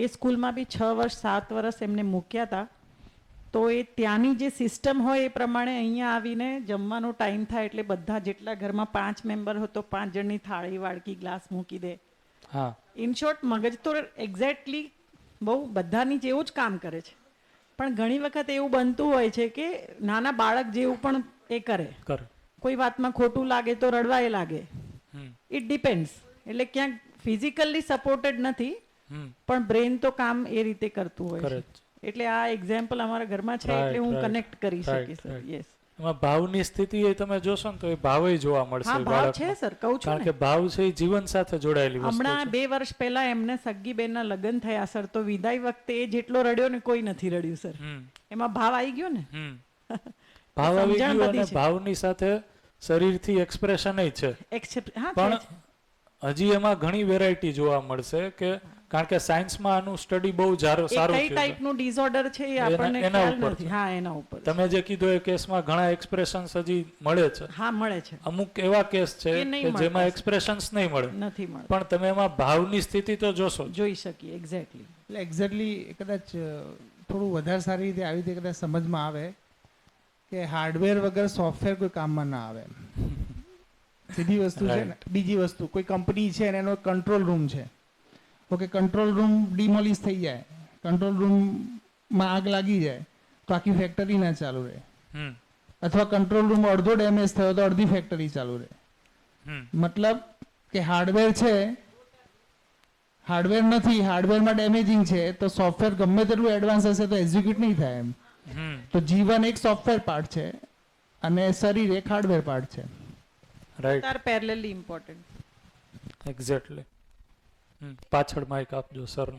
Speaker 7: એ સ્કૂલમાં બી 6 વર્ષ 7 વર્ષ એમને મૂક્યા હતા, તો એ ત્યાંની જે સિસ્ટમ હોય એ પ્રમાણે અહીંયા આવીને જમવાનો ટાઈમ થાય એટલે બધા જેટલા ઘરમાં 5 મેમ્બર હોય તો 5 જણની થાળી વાડકી ગ્લાસ મૂકી દે।
Speaker 1: હા,
Speaker 7: ઇન શોર્ટ મગજ તો એક્ઝેક્ટલી બહુ બધાની જેવું જ કામ કરે છે, પણ ઘણી વખત એવું બનતું હોય છે કે નાના બાળક જેવું પણ એ કરે,
Speaker 1: કરે,
Speaker 7: કોઈ વાતમાં ખોટું લાગે તો રડવાય લાગે, ઇટ ડિપેન્ડ્સ। એટલે ક્યાંક ફિઝિકલી સપોર્ટેડ નથી, પણ બ્રેન તો કામ એ રીતે કરતું હોય
Speaker 1: કરે
Speaker 7: છે। એટલે આ એક્ઝામ્પલ અમારા ઘરમાં છે એટલે હું કનેક્ટ કરી શકી સર। યસ,
Speaker 1: એમાં ભાવની સ્થિતિ એ તમે જોશો ને તો એ ભાવ જોવા મળશે
Speaker 7: હા ભાવ છે
Speaker 1: બાળકમાં।
Speaker 7: સર, કહું છું
Speaker 1: કારણ
Speaker 7: ને।
Speaker 1: કે ભાવ છે એ જીવન સાથે જોડાયેલી વસ્તુ
Speaker 7: હમણાં
Speaker 1: છે।
Speaker 7: 2 વર્ષ પહેલા એમને સગ્ગી બેનના લગ્ન થયા સર, તો વિદાય વખતે એ જેટલો રડ્યો ને કોઈ નથી રડ્યું સર, એમાં ભાવ આવી ગયો ને।
Speaker 1: ભાવ આવી
Speaker 7: સમજણ
Speaker 1: ગયો
Speaker 7: બધી
Speaker 1: અને
Speaker 7: છે।
Speaker 1: ભાવની સાથે શરીરથી એક્સપ્રેશન છે,
Speaker 7: એક્સેપ્ટ, હા
Speaker 1: પણ
Speaker 7: છે જ।
Speaker 1: હજી એમાં ઘણી વેરાયટી જોવા મળશે કે કારણ કે સાયન્સમાં આનું સ્ટડી બહુ સારું
Speaker 7: કઈ
Speaker 1: થયું છે.
Speaker 7: ટાઈપનું ડિસઓર્ડર છે એ આપણને
Speaker 1: એના
Speaker 7: ખ્યાલ
Speaker 1: ઉપર
Speaker 7: નથી.
Speaker 1: છે.
Speaker 7: હા, એના ઉપર છે.
Speaker 1: તમે જે કીધું એ કેસમાં ઘણા એક્સપ્રેશન્સ હજી મળે છે.
Speaker 7: હા, મળે છે.
Speaker 1: અમુક એવા કેસ છે
Speaker 7: એ નહીં
Speaker 1: કે
Speaker 7: મળતા.
Speaker 1: જેમાં એક્સપ્રેશન્સ નહીં મળે,
Speaker 7: નથી મળતું.
Speaker 1: પણ તમે એમાં ભાવની સ્થિતિ તો જોશો જ.
Speaker 7: જોઈ શકીએ એક્ઝેક્ટલી.
Speaker 5: એટલે એક્ઝેક્ટલી કદાચ થોડું વધારે સારી રીતે આવી રીતે કદાચ સમજમાં આવે કે હાર્ડવેર વગર સોફ્ટવેર કોઈ કામમાં ના આવે. સીધી વસ્તુ છે ને. બીજી વસ્તુ, કોઈ કંપની છે અને એનો કંટ્રોલ રૂમ છે. ઓકે, કંટ્રોલ રૂમ ડિમોલિશ થઈ જાય, કંટ્રોલ રૂમમાં આગ લાગી જાય તો આખી ફેક્ટરી ના ચાલુ રહે.
Speaker 1: હમ,
Speaker 5: અથવા કંટ્રોલ રૂમ અડધો ડેમેજ થયો તો અડધી ફેક્ટરી ચાલુ રહે.
Speaker 1: હમ,
Speaker 5: મતલબ કે હાર્ડવેર છે, હાર્ડવેર નથી, હાર્ડવેરમાં ડેમેજિંગ છે, તો સોફ્ટવેર ગમે તેટલું એડવાન્સ હશે તો એક્ઝિક્યુટ નહીં થાય એમ.
Speaker 1: હમ.
Speaker 5: તો જીવન એક સોફ્ટવેર પાર્ટ છે અને શરીર એક હાર્ડવેર પાર્ટ છે.
Speaker 1: Right,
Speaker 7: are parallelly important.
Speaker 1: Exactly. પાછળ માઇક આપજો સર.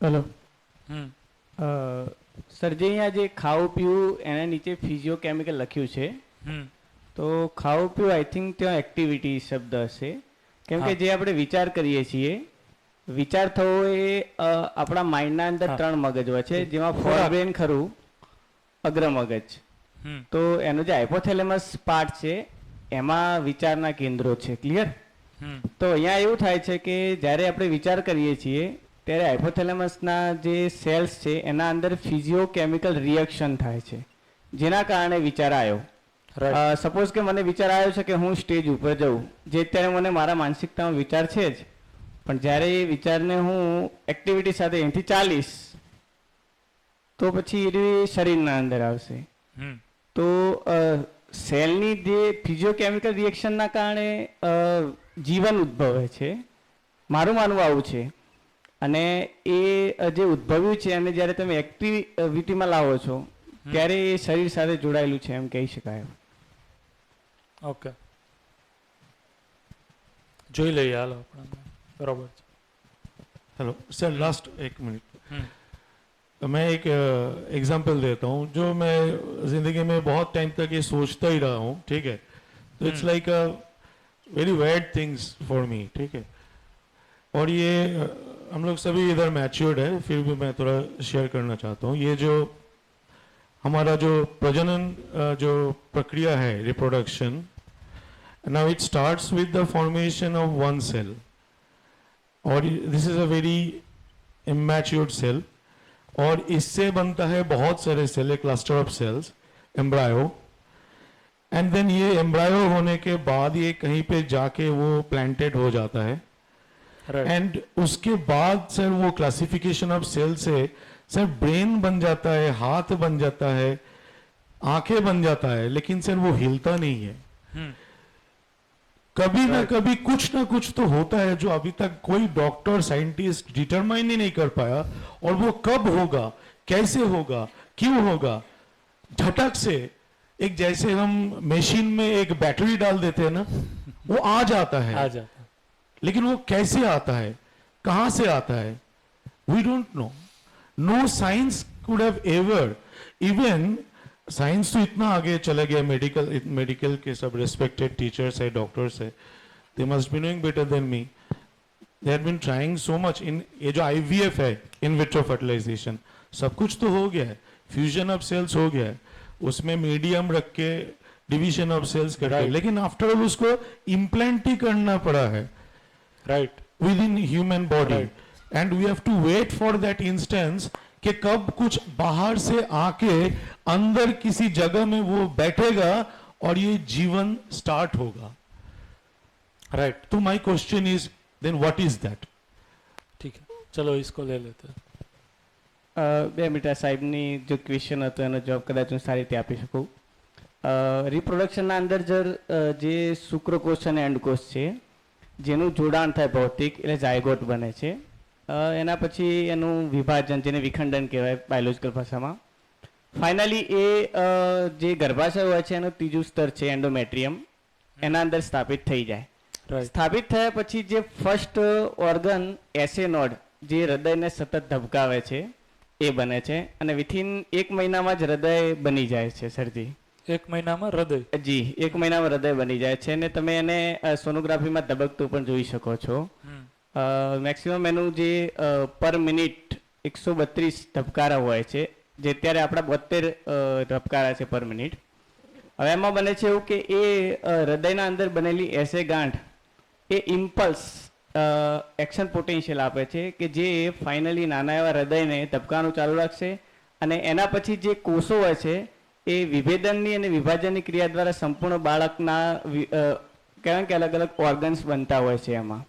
Speaker 9: હેલો
Speaker 1: હમ,
Speaker 9: સર, જે અહીંયા જે ખાવું પીવું એના નીચે ફિઝિયોકેમિકલ લખ્યું છે,
Speaker 1: હમ,
Speaker 9: તો ખાવું પીવું આઈ થિંક ત્યાં એક્ટિવિટી શબ્દ હશે, કેમ કે
Speaker 1: હા.
Speaker 9: જે આપણે વિચાર કરીએ છીએ, વિચાર થવો એ આપણા માઇન્ડના અંદર
Speaker 1: હા.
Speaker 9: 3 મગજ હોય છે, જેમાં
Speaker 1: ખોરાક.
Speaker 9: ફોરબ્રેન ખરું, અગ્ર મગજ.
Speaker 1: હમ,
Speaker 9: તો એનો જે હાઇપોથેલેમસ પાર્ટ છે એમાં વિચારના કેન્દ્રો છે. ક્લિયર?
Speaker 1: હમ.
Speaker 9: તો અહીંયા એવું થાય છે કે જ્યારે આપણે વિચાર કરીએ છીએ ત્યારે હાઇપોથેલેમસના જે સેલ્સ છે એના અંદર ફિઝિયોકેમિકલ રિએક્શન થાય છે, જેના કારણે વિચાર આવ્યો.
Speaker 1: રાઈટ,
Speaker 9: સપોઝ કે મને વિચાર આવ્યો છે કે હું સ્ટેજ ઉપર જઉં, જે અત્યારે મને મારા માનસિકતામાં વિચાર છે જ, પણ જ્યારે એ વિચારને હું એક્ટિવિટી સાથે અહીંથી ચાલીશ તો પછી એ શરીરના અંદર આવશે.
Speaker 1: હમ,
Speaker 9: તો સેલની જે ફિઝિયોકેમિકલ રિએક્શનના કારણે જીવન ઉદ્ભવે છે, મારું માનવું આવું છે. અને એ જે ઉદ્ભવ્યું છે અને જ્યારે તમે એક્ટિવિટીમાં લાવો છો ત્યારે એ શરીર સાથે જોડાયેલું છે એમ કહી શકાય.
Speaker 1: ઓકે, જોઈ લઈએ હાલો આપણે. બરોબર છે.
Speaker 8: Hello sir, last 1 minute.
Speaker 1: Hmm,
Speaker 8: मैं एक एग्जांपल देता हूँ जो मैं ज़िंदगी में बहुत टाइम तक ये सोचता ही रहा हूँ. ठीक है? तो it's like a very bad things for me. ठीक है? और ये हम लोग सभी इधर मैच्योर्ड है, फिर भी मैं थोड़ा शेयर करना चाहता हूँ. ये जो हमारा जो प्रजनन जो प्रक्रिया है, reproduction, now it starts with the formation of one cell, और this is a very immatured cell, और इससे बनता है बहुत सारे cell, cluster of cells, embryo. And then ये एम्ब्रायो होने के बाद ये कहीं पे जाके वो प्लांटेड हो जाता है.
Speaker 1: રાઈટ,
Speaker 8: एंड उसके बाद सर वो क्लासिफिकेशन ऑफ सेल से सर ब्रेन बन जाता है, हाथ बन जाता है, आंखें बन जाता है, लेकिन सर वो हिलता नहीं है.
Speaker 1: હમ,
Speaker 8: कभी ना कभी कुछ ना कुछ तो होता है जो अभी तक कोई डॉक्टर साइंटिस्ट डिटरमाइन ही नहीं कर पाया, और वो कब होगा, कैसे होगा, क्यों होगा. झटक से एक जैसे हम मशीन में एक बैटरी डाल देते हैं ना, वो आ जाता है.
Speaker 1: આ જાતા.
Speaker 8: लेकिन वो कैसे आता है, कहां से आता है, we don't know. No science could have ever, even science तो इतना आगे चला गया, मेडिकल के सब रेस्पेक्टेड टीचर्स है, डॉक्टर्स है, they must be knowing better than me. They have been trying so much in ये जो IVF है, इन विट्रो फर्टिलाइजेशन, सब कुछ तो हो गया है, फ्यूजन ऑफ सेल्स हो गया है, उसमें मीडियम रख के डिवीजन ऑफ सेल्स करके,
Speaker 1: Right.
Speaker 8: लेकिन आफ्टर ऑल उसको इम्प्लांट ही करना पड़ा है
Speaker 1: right,
Speaker 8: within human body.
Speaker 1: Right.
Speaker 8: And we have to wait for that instance कि कब कुछ बाहर से आके अंदर किसी जगह में वो बैठेगा और ये जीवन स्टार्ट होगा.
Speaker 1: राइट,
Speaker 8: तो my question is then what is that?
Speaker 1: ठीक है, चलो इसको ले लेते हैं.
Speaker 9: 2 મિનિટ, સાહેબની જો ક્વેશ્ચન હતો એનો જવાબ કદાચ હું સારી રીતે આપી શકું. રિપ્રોડક્શનના અંદર જે શુક્રકોષ અને અંડકોષ છે જેનું જોડાણ થાય ભૌતિક એટલે ઝાયગોટ બને છે, એના પછી એનું વિભાજન, જેને વિખંડન કહેવાય બાયોલોજીકલ ભાષામાં. ફાઇનલી એ જે ગર્ભાશય હોય છે એનું ત્રીજું સ્તર છે એન્ડોમેટ્રિયમ, એના અંદર સ્થાપિત થઈ જાય.
Speaker 1: રાઈટ,
Speaker 9: સ્થાપિત થયા પછી જે ફર્સ્ટ ઓર્ગન એસે નોડ, જે હૃદયને સતત ધબકાવે છે, એ બને છે, અને વિથિન 1 મહિનામાં જ હૃદય બની જાય છે સરજી.
Speaker 1: એક મહિનામાં હૃદય
Speaker 9: જી 1 મહિનામાં હૃદય બની જાય છે અને તમે એને સોનોગ્રાફીમાં ધબકતું પણ જોઈ શકો છો.
Speaker 1: હમ.
Speaker 9: મેક્સિમમ એનું જે પર મિનિટ 132 ધબકારા હોય છે, જે અત્યારે આપણા 72 ધબકારા છે પર મિનિટ. હવે એમાં બને છે એવું કે એ હૃદયના અંદર બનેલી એસે ગાંઠ એ ઇમ્પલ્સ એક્શન પોટેન્શિયલ આપે છે કે જે ફાઇનલી નાના એવા હૃદયને ધબકાનું ચાલુ રાખશે અને એના પછી જે કોષો હોય છે એ વિભેદનની અને વિભાજનની ક્રિયા દ્વારા સંપૂર્ણ બાળકના કહેવાય કે અલગ અલગ ઓર્ગન્સ બનતા હોય છે એમાં.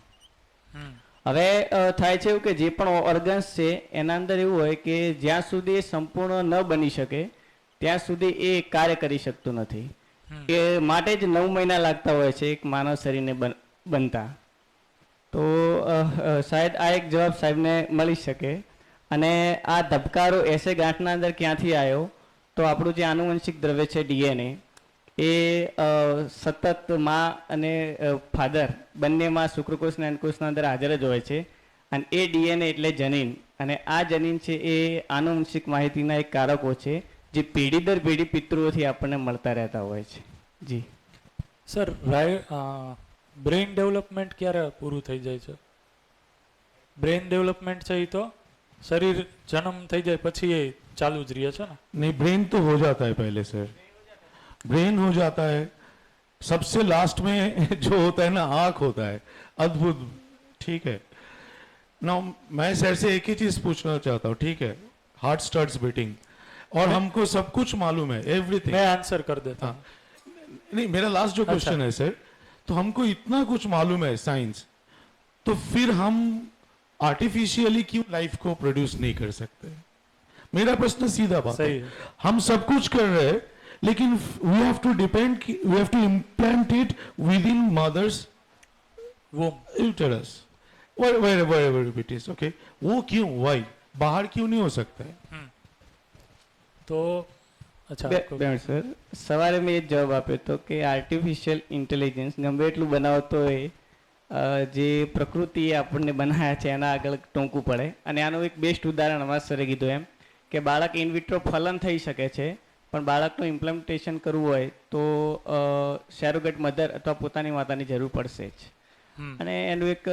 Speaker 9: હવે થાય છે એવું કે જે પણ ઓર્ગન્સ છે એના અંદર એવું હોય કે જ્યાં સુધી એ સંપૂર્ણ ન બની શકે ત્યાં સુધી એ કાર્ય કરી શકતું નથી. એ માટે જ 9 મહિના લાગતા હોય છે એક માનવ શરીરને બનતા. તો શાયદ આ એક જવાબ સાહેબને મળી શકે. અને આ ધબકારો એસે ગાંઠના અંદર ક્યાંથી આવ્યો, તો આપણું જે આનુવંશિક દ્રવ્ય છે DNA એ સતત માં અને ફાધર બંનેમાં શુક્રકોષ અને અંડકોષના અંદર હાજર જ હોય છે. અને એ DNA એટલે જનીન, અને આ જનીન છે એ આનુવંશિક માહિતીના એક કારકો છે જે પેઢી દર પેઢી પિતૃઓથી આપણને મળતા રહેતા હોય છે. જી
Speaker 1: સર, બ્રેઇન ડેવલપમેન્ટ ક્યારે પૂરું થઈ જાય છે? બ્રેઇન ડેવલપમેન્ટ છે એ તો शरीर जन्म થઈ જાય પછી એ ચાલू જ રહે છે ना?
Speaker 8: नहीं, ब्रेन तो हो जाता है पहले सर. ब्रेन हो जाता है. सबसे लास्ट में जो होता है ना, आंख होता है. अद्भुत. ठीक है ना. मैं सर से एक ही चीज पूछना चाहता हूँ, ठीक है? हार्ट स्टार्ट्स बीटिंग और हमको सब कुछ मालूम है, एवरीथिंग.
Speaker 1: मैं आंसर कर देता हूँ.
Speaker 8: नहीं, मेरा लास्ट जो क्वेश्चन है सर, तो हमको इतना कुछ मालूम है साइंस, तो फिर हम आर्टिफिशियली क्यों लाइफ को प्रोड्यूस नहीं कर सकते? मेरा प्रश्न सीधा बात है. हम सब कुछ कर रहे हैं, लेकिन we have to depend, we have to implant it with in mother's uterus, wherever it is. Okay, वो क्यों, व्हाई? बाहर क्यों नहीं हो सकता है?
Speaker 1: तो अच्छा
Speaker 9: સર, સવારે મેં એ જવાબ આપ્યો હતો કે આર્ટિફિશિયલ ઇન્ટેલિજન્સ ગમે એટલું બનાવતો હોય, જે પ્રકૃતિએ આપણને બનાવ્યા છે એના આગળ ટોંકવું પડે. અને આનું એક બેસ્ટ ઉદાહરણ અમારા સરે કીધું એમ કે બાળક ઇનવિટ્રો ફલન થઈ શકે છે, પણ બાળકનું ઇમ્પ્લિમેન્ટેશન કરવું હોય તો સેરોગેટ મધર અથવા પોતાની માતાની જરૂર પડશે જ. અને એનું એક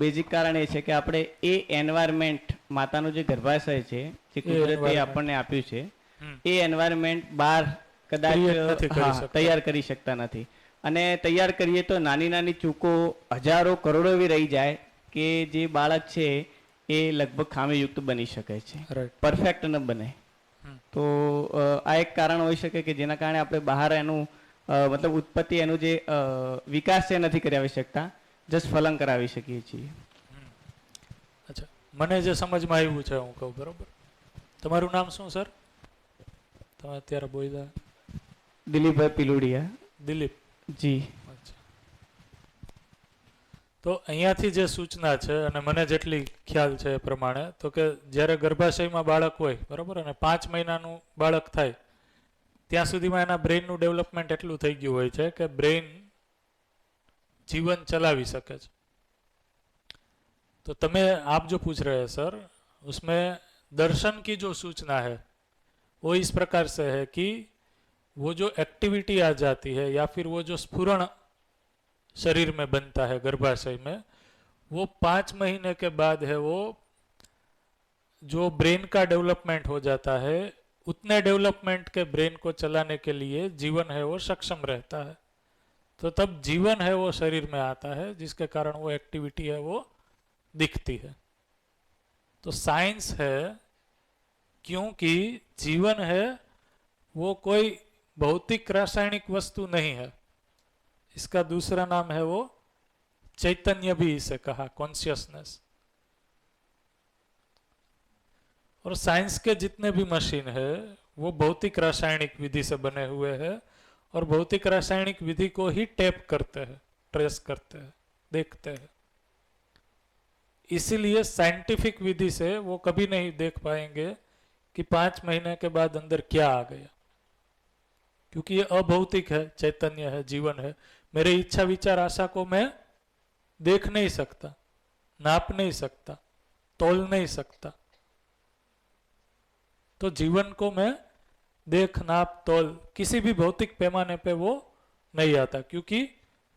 Speaker 9: બેઝિક કારણ એ છે કે આપણે એ એન્વાયરમેન્ટ, માતાનું જે ગર્ભાશય છે જે કુદરતે આપણને આપ્યું છે, એ એન્વાયરમેન્ટ બહાર કદાચ તૈયાર કરી શકતા નથી. અને તૈયાર કરીએ તો નાની નાની ચૂકો હજારો કરોડો એવી રહી જાય કે જે બાળક છે એ લગભગ ખામીયુક્ત બની શકે છે, પરફેક્ટ ન બને. તો આ એક કારણ હોઈ શકે કે જેના કારણે આપણે બહાર એનું મતલબ ઉત્પત્તિ, એનું જે વિકાસ છે નથી કરાવી શકતા, જસ્ટ ફલન કરાવી શકીએ છીએ.
Speaker 1: અચ્છા, મને જે સમજમાં આવ્યું છે હું કહું, બરોબર? તમારું નામ શું સર? તમે અત્યારે બોલ્યા.
Speaker 9: દિલીપભાઈ પિલુડિયા.
Speaker 1: દિલીપ
Speaker 9: જી.
Speaker 1: તો અહીંયાથી જે સૂચના છે, અને મને જેટલી ખ્યાલ છે એ પ્રમાણે, તો કે જ્યારે ગર્ભાશયમાં બાળક હોય, બરોબર, અને 5 મહિનાનું બાળક થાય ત્યાં સુધીમાં એના બ્રેઇનનું ડેવલપમેન્ટ એટલું થઈ ગયું હોય છે કે બ્રેઇન जीवन चलावी सके. तो तमे आप जो पूछ रहे हैं सर, उसमें दर्शन की जो सूचना है वो इस प्रकार से है कि वो जो एक्टिविटी आ जाती है या फिर वो जो स्फुरण शरीर में बनता है गर्भाशय में, वो 5 महीने के बाद है, वो जो ब्रेन का डेवलपमेंट हो जाता है, उतने डेवलपमेंट के ब्रेन को चलाने के लिए जीवन है वो सक्षम रहता है. तो तब जीवन है वो शरीर में आता है, जिसके कारण वो एक्टिविटी है वो दिखती है. तो साइंस है, क्योंकि जीवन है वो कोई भौतिक रासायनिक वस्तु नहीं है. इसका दूसरा नाम है वो चैतन्य भी इसे कहा, कॉन्शियसनेस. और साइंस के जितने भी मशीन है वो भौतिक रासायनिक विधि से बने हुए हैं और भौतिक रासायनिक विधि को ही टैप करते हैं, ट्रेस करते हैं, देखते हैं. इसीलिए साइंटिफिक विधि से वो कभी नहीं देख पाएंगे कि 5 महीने के बाद अंदर क्या आ गया, क्योंकि ये अभौतिक है, चैतन्य है, जीवन है. मेरे इच्छा विचार आशा को मैं देख नहीं सकता, नाप नहीं सकता, तोल नहीं सकता. तो जीवन को मैं देख नाप तोल किसी भी भौतिक पैमाने पे वो नहीं आता, क्योंकि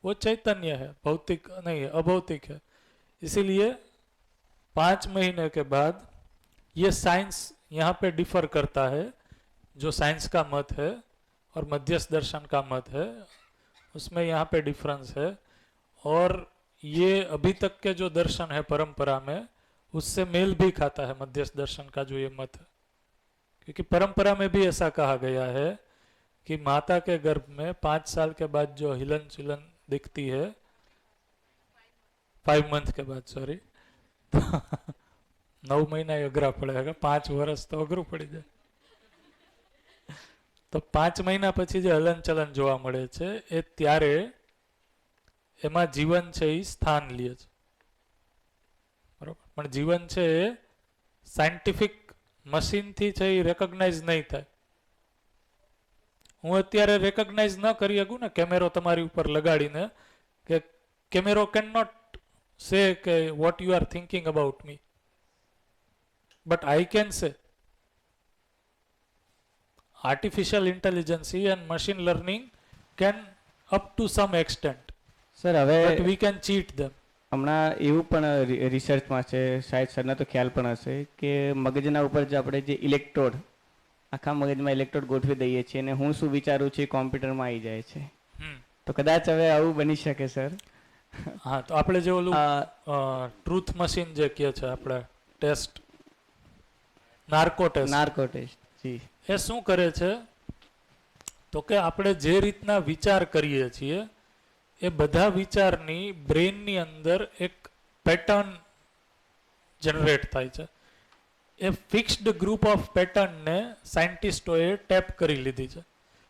Speaker 1: वो चैतन्य है, भौतिक नहीं है, अभौतिक है। इसीलिए 5 महीने के बाद ये साइंस यहाँ पे डिफर करता है, जो साइंस का मत है और मध्यस्थ दर्शन का मत है, उसमें यहाँ पे डिफरेंस है। और ये अभी तक के जो दर्शन है परंपरा में, उससे मेल भी खाता है मध्यस्थ दर्शन का जो ये मत है, क्योंकि परंपरा में भी ऐसा कहा गया है कि माता के गर्भ में 5 साल के बाद जो हिलन चुलन दिखती है, 5 मंथ के बाद, सॉरी, 9 महीना अघरा पड़ेगा, 5 वर्ष तो अघरू पड़ी जाए। तो 5 महीना પછી જે હલન ચલન જોવા મળે છે એ ત્યારે એમાં જીવન છે એ સ્થાન લે છે, બરોબર, પણ જીવન છે એ સાયન્ટિફિક મશીનથી છે એ રેકોગ્નાઇઝ નહીં થાય। હું અત્યારે રેકોગ્નાઇઝ ન કરી શકું ને કેમેરો તમારી ઉપર લગાડીને, કે કેમેરો કેન નોટ સે કે what you are thinking about me, but I can say artificial intelligence and machine learning can up to some extent,
Speaker 9: sir હવે
Speaker 1: but we can cheat them.
Speaker 9: હમણાં એવું પણ રિસર્ચમાં છે, શાયદ સરને તો ખ્યાલ પણ હશે, કે મગજના ઉપર જે આપણે જે ઇલેક્ટ્રોડ, આખા મગજમાં ઇલેક્ટ્રોડ ગોઠવી દઈએ છીએ અને હું શું વિચારું છું એ કોમ્પ્યુટરમાં આવી જાય છે, તો કદાચ હવે આવું બની શકે સર।
Speaker 1: હા, તો આપણે જે ઓલું ટ્રુથ મશીન જે કહે છે આપણે ટેસ્ટ, નાર્કો ટેસ્ટ,
Speaker 9: જી,
Speaker 1: એ શું કરે છે તો કે આપણે જે રીતના વિચાર કરીએ છીએ એ બધા વિચારની બ્રેનની અંદર એક પેટર્ન જનરેટ થાય છે। એ ફિક્સ્ડ ગ્રુપ ઓફ પેટર્નને સાયન્ટિસ્ટોએ ટેપ કરી લીધી છે।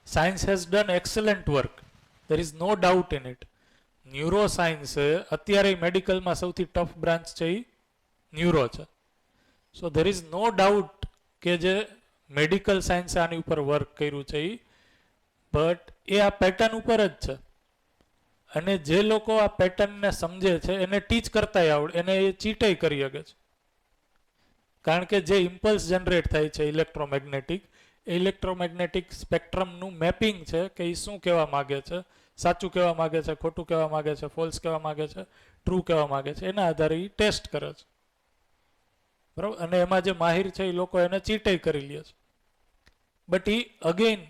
Speaker 1: Science has done excellent work, there is no doubt in it. Neuro science અત્યારે મેડિકલમાં સૌથી ટફ બ્રાન્ચ છે એ ન્યુરો છે। સો દેર ઇઝ નો ડાઉટ કે જે મેડિકલ સાયન્સે આની ઉપર વર્ક કર્યું છે, બટ એ આ પેટર્ન ઉપર જ છે। અને જે લોકો આ પેટર્નને સમજે છે એને ટીચ કરતા આવડે, એને એ ચીટાઈ કરી શકે છે, કારણ કે જે ઇમ્પલ્સ જનરેટ થાય છે ઇલેક્ટ્રોમેગ્નેટિક, એ ઇલેક્ટ્રોમેગ્નેટિક સ્પેક્ટ્રમનું મેપિંગ છે કે એ શું કહેવા માગે છે, સાચું કહેવા માગે છે, ખોટું કહેવા માગે છે, ફોલ્સ કહેવા માગે છે, ટ્રુ કહેવા માગે છે, એના આધારે એ ટેસ્ટ કરે છે, બરાબર। અને એમાં જે માહિર છે એ લોકો એને ચીટાઈ કરી લે છે, બટ એ અગેન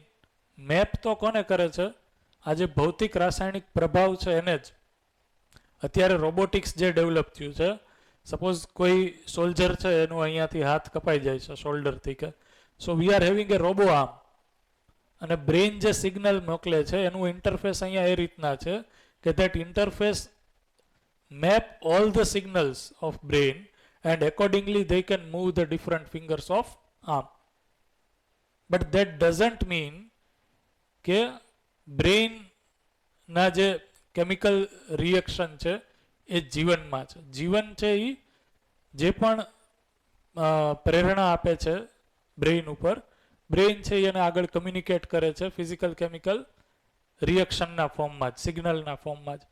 Speaker 1: મેપ તો કોને કરે છે? આ જે ભૌતિક રાસાયણિક પ્રભાવ છે એને જ। અત્યારે રોબોટિક્સ જે ડેવલપ થયું છે, સપોઝ કોઈ સોલ્જર છે એનું અહીંયાથી હાથ કપાઈ જાય છે શોલ્ડરથી, કે so we are having a robo arm, અને બ્રેઇન જે સિગ્નલ મોકલે છે એનું ઇન્ટરફેસ અહીંયા એ રીતના છે કે that interface map all the signals of brain and accordingly they can move the different fingers of arm, but that doesn't mean કે બ્રેઇન ના જે કેમિકલ રિએક્શન છે એ જીવનમાં છે। જીવન છે એ જે પણ પ્રેરણા આપે છે બ્રેઇન ઉપર, બ્રેઇન છે એને આગળ કમ્યુનિકેટ કરે છે ફિઝિકલ કેમિકલ રિએક્શનના ફોર્મમાં જ, સિગ્નલના ફોર્મમાં જ,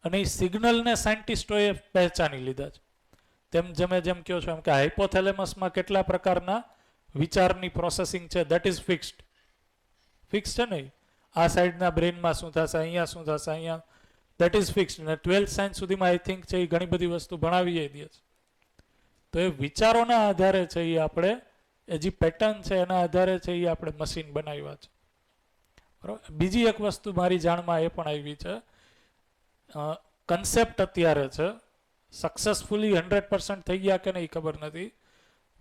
Speaker 1: અને એ સિગ્નલને સાયન્ટિસ્ટોએ પહેચાની લીધા છે। તેમ જેમ કહો છો એમ કે હાઇપોથેલેમસમાં કેટલા પ્રકારના વિચારની પ્રોસેસિંગ છે, દેટ ઇઝ ફિક્સ છે ને, આ સાઈડના બ્રેઇનમાં શું થશે, અહીંયા શું થશે, અહીંયા, દેટ ઇઝ ફિક્સ। અને 12th સાયન્સ સુધીમાં આઈ થિંક છે એ ઘણી બધી વસ્તુ ભણાવી દે છે। તો એ વિચારોના આધારે છે એ આપણે, એ જે પેટર્ન છે એના આધારે છે એ આપણે મશીન બનાવ્યા છે, બરાબર। બીજી એક વસ્તુ મારી જાણમાં એ પણ આવી છે, કન્સેપ્ટ અત્યારે છે, સક્સેસફુલી 100% થઈ ગયા કે નહીં ખબર નથી।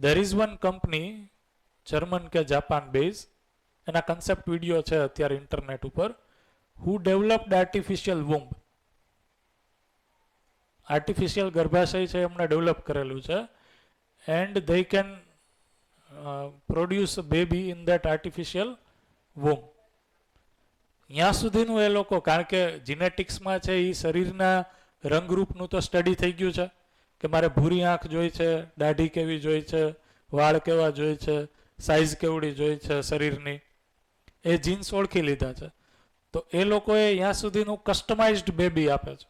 Speaker 1: There is one company German કે જાપાન બેઝ, એના કન્સેપ્ટ વિડીયો છે અત્યારે ઇન્ટરનેટ ઉપર, હુ ડેવલપ્ડ આર્ટિફિશિયલ વૂમ્બ, આર્ટિફિશિયલ ગર્ભાશય છે એમણે ડેવલપ કરેલું છે, and they can produce a baby in that artificial womb। ત્યાં સુધીનું એ લોકો, કારણ કે જીનેટિક્સમાં છે એ શરીરના રંગરૂપનું તો સ્ટડી થઈ ગયું છે કે મારે ભૂરી આંખ જોઈ છે, દાઢી કેવી જોઈ છે, વાળ કેવા જોઈ છે, સાઇઝ કેવડી જોઈ છે શરીરની, એ જીન્સ ઓળખી લીધા છે। તો એ લોકોએ ત્યાં સુધીનું કસ્ટમાઇઝ્ડ બેબી આપે છે,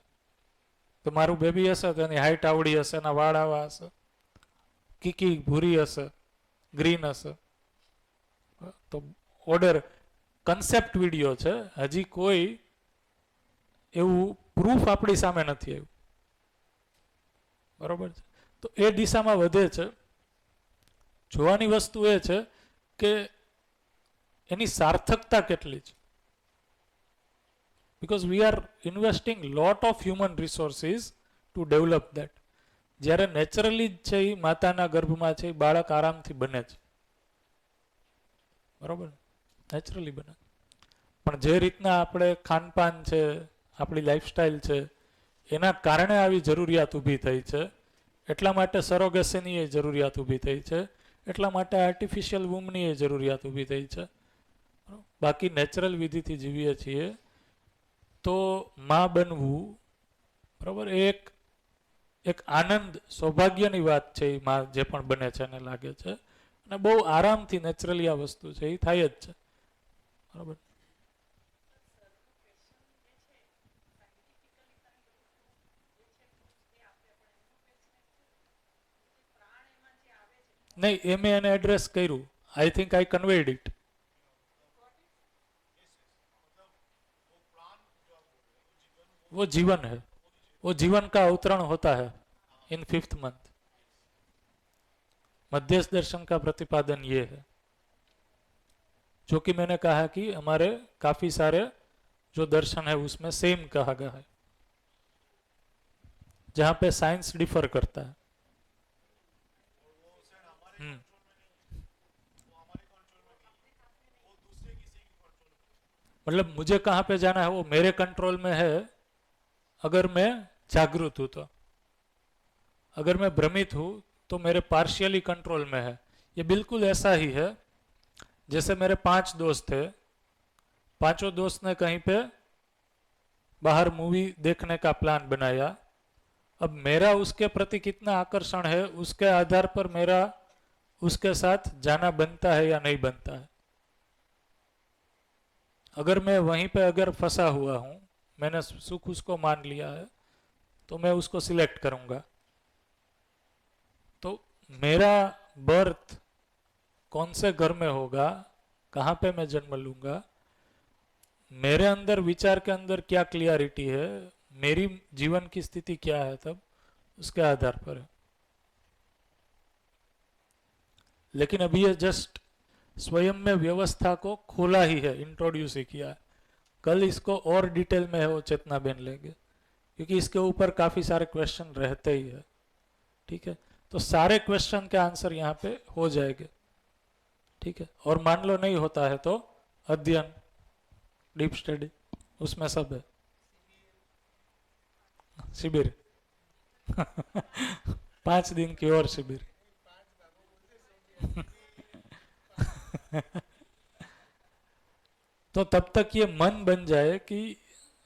Speaker 1: તો મારું બેબી હશે તો એની હાઇટ આવડી હશે, એના વાળ આવા હશે, કીકી ભૂરી હશે, ગ્રીન હશે, તો ઓર્ડર કન્સેપ્ટ વિડીયો છે, હજી કોઈ એવું પ્રૂફ આપણી સામે નથી આવ્યું, બરોબર છે. તો એ દિશામાં વધે છે. જોવાની વસ્તુ એ છે કે એની સાર્થકતા કેટલી છે. because we are investing lot of human resources to develop that. જ્યારે નેચરલી જ છે એ માતાના ગર્ભમાં છે એ બાળક આરામથી બને છે, બરોબર, નેચરલી બને. પણ જે રીતના આપણે ખાનપાન છે, આપણી લાઈફસ્ટાઈલ છે, એના કારણે આવી જરૂરિયાત ઊભી થઈ છે. એટલા માટે સરોગેસીની એ જરૂરિયાત ઊભી થઈ છે, એટલા માટે આર્ટિફિશિયલ વુમની એ જરૂરિયાત ઊભી થઈ છે. બાકી નેચરલ વિધિથી જીવીએ છીએ તો માં બનવું, બરાબર, એક આનંદ, સૌભાગ્યની વાત છે. એ માં જે પણ બને છે એને લાગે છે, અને બહુ આરામથી નેચરલી આ વસ્તુ છે એ થાય જ છે, બરાબર. નહીં, એ મેં એને એડ્રેસ કર્યું. I think I conveyed it. वो जीवन है, वो जीवन का अवतरण होता है इन 5th मंथ. मध्यस्थ दर्शन का प्रतिपादन ये है, जो कि मैंने कहा कि हमारे काफी सारे जो दर्शन है उसमें सेम कहा गया है, जहां पे साइंस डिफर करता है. मतलब मुझे कहाँ पे जाना है वो मेरे कंट्रोल में है अगर मैं जागृत हूं तो. अगर मैं भ्रमित हूं तो मेरे पार्शियली कंट्रोल में है. ये बिल्कुल ऐसा ही है जैसे मेरे 5 दोस्त थे, पांचों दोस्त ने कहीं पे बाहर मूवी देखने का प्लान बनाया. अब मेरा उसके प्रति कितना आकर्षण है उसके आधार पर मेरा उसके साथ जाना बनता है या नहीं बनता है. अगर मैं वहीं पे अगर फंसा हुआ हूं, मैंने सुख उसको मान लिया है, तो मैं उसको सिलेक्ट करूंगा. तो मेरा बर्थ कौन से घर में होगा, कहाँ पे मैं जन्म लूंगा, मेरे अंदर विचार के अंदर क्या क्लियरिटी है, मेरी जीवन की स्थिति क्या है, तब उसके आधार पर है. लेकिन अभी ये जस्ट स्वयं में व्यवस्था को खोला ही है, इंट्रोड्यूस ही किया है. कल इसको और डिटेल में है वो चेतना बेन लेंगे, क्योंकि इसके ऊपर काफी सारे क्वेश्चन रहते ही है. ठीक है, तो सारे क्वेश्चन के आंसर यहाँ पे हो जाएंगे. ठीक है, और मान लो नहीं होता है तो अध्ययन, डीप स्टडी, उसमें सब है. शिविर 5 दिन की और शिविर. तो तब तक ये मन बन जाए कि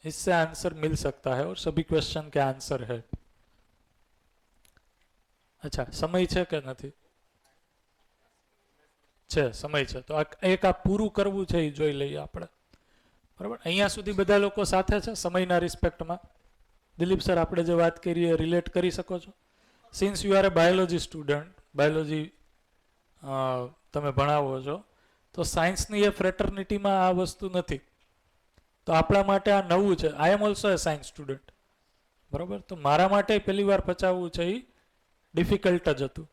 Speaker 1: इससे आंसर मिल सकता है और सभी क्वेश्चन के आंसर है. अच्छा, समय છે કે નથી? છે, સમય છે. તો એક આ પૂરું કરવું છે એ જોઈ લઈએ આપણે, બરાબર. અહીંયા સુધી બધા લોકો સાથે છે સમયના રિસ્પેક્ટમાં? દિલીપ સર, આપણે જે વાત કરી એ રિલેટ કરી શકો છો? Since you are A biology student, biology તમે ભણાવો છો, તો સાયન્સની એ ફ્રેટર્નિટીમાં આ વસ્તુ નથી. તો આપણા માટે આ નવું છે. I am also a science student, બરાબર. તો મારા માટે પહેલી વાર પચાવવું છે એ ડિફિકલ્ટ જ હતું.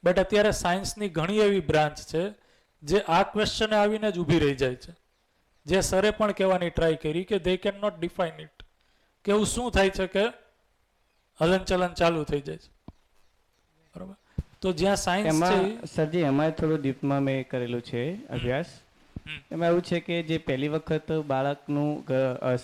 Speaker 1: બટ અત્યારે સાયન્સની ઘણી એવી બ્રાન્ચ છે જે આ ક્વેશ્ચને આવીને જ ઊભી રહી જાય છે, જે સરે પણ કહેવાની ટ્રાય કરી કે they can not define it, કે એવું શું થાય છે કે હલનચલન ચાલુ થઈ જાય છે, બરાબર. તો જ્યાં સાયન્સ છે,
Speaker 9: સરજી એમાં થોડું ડીપમાં મેં કરેલું છે અભ્યાસ. એમાં એવું છે કે જે પહેલી વખત બાળકનું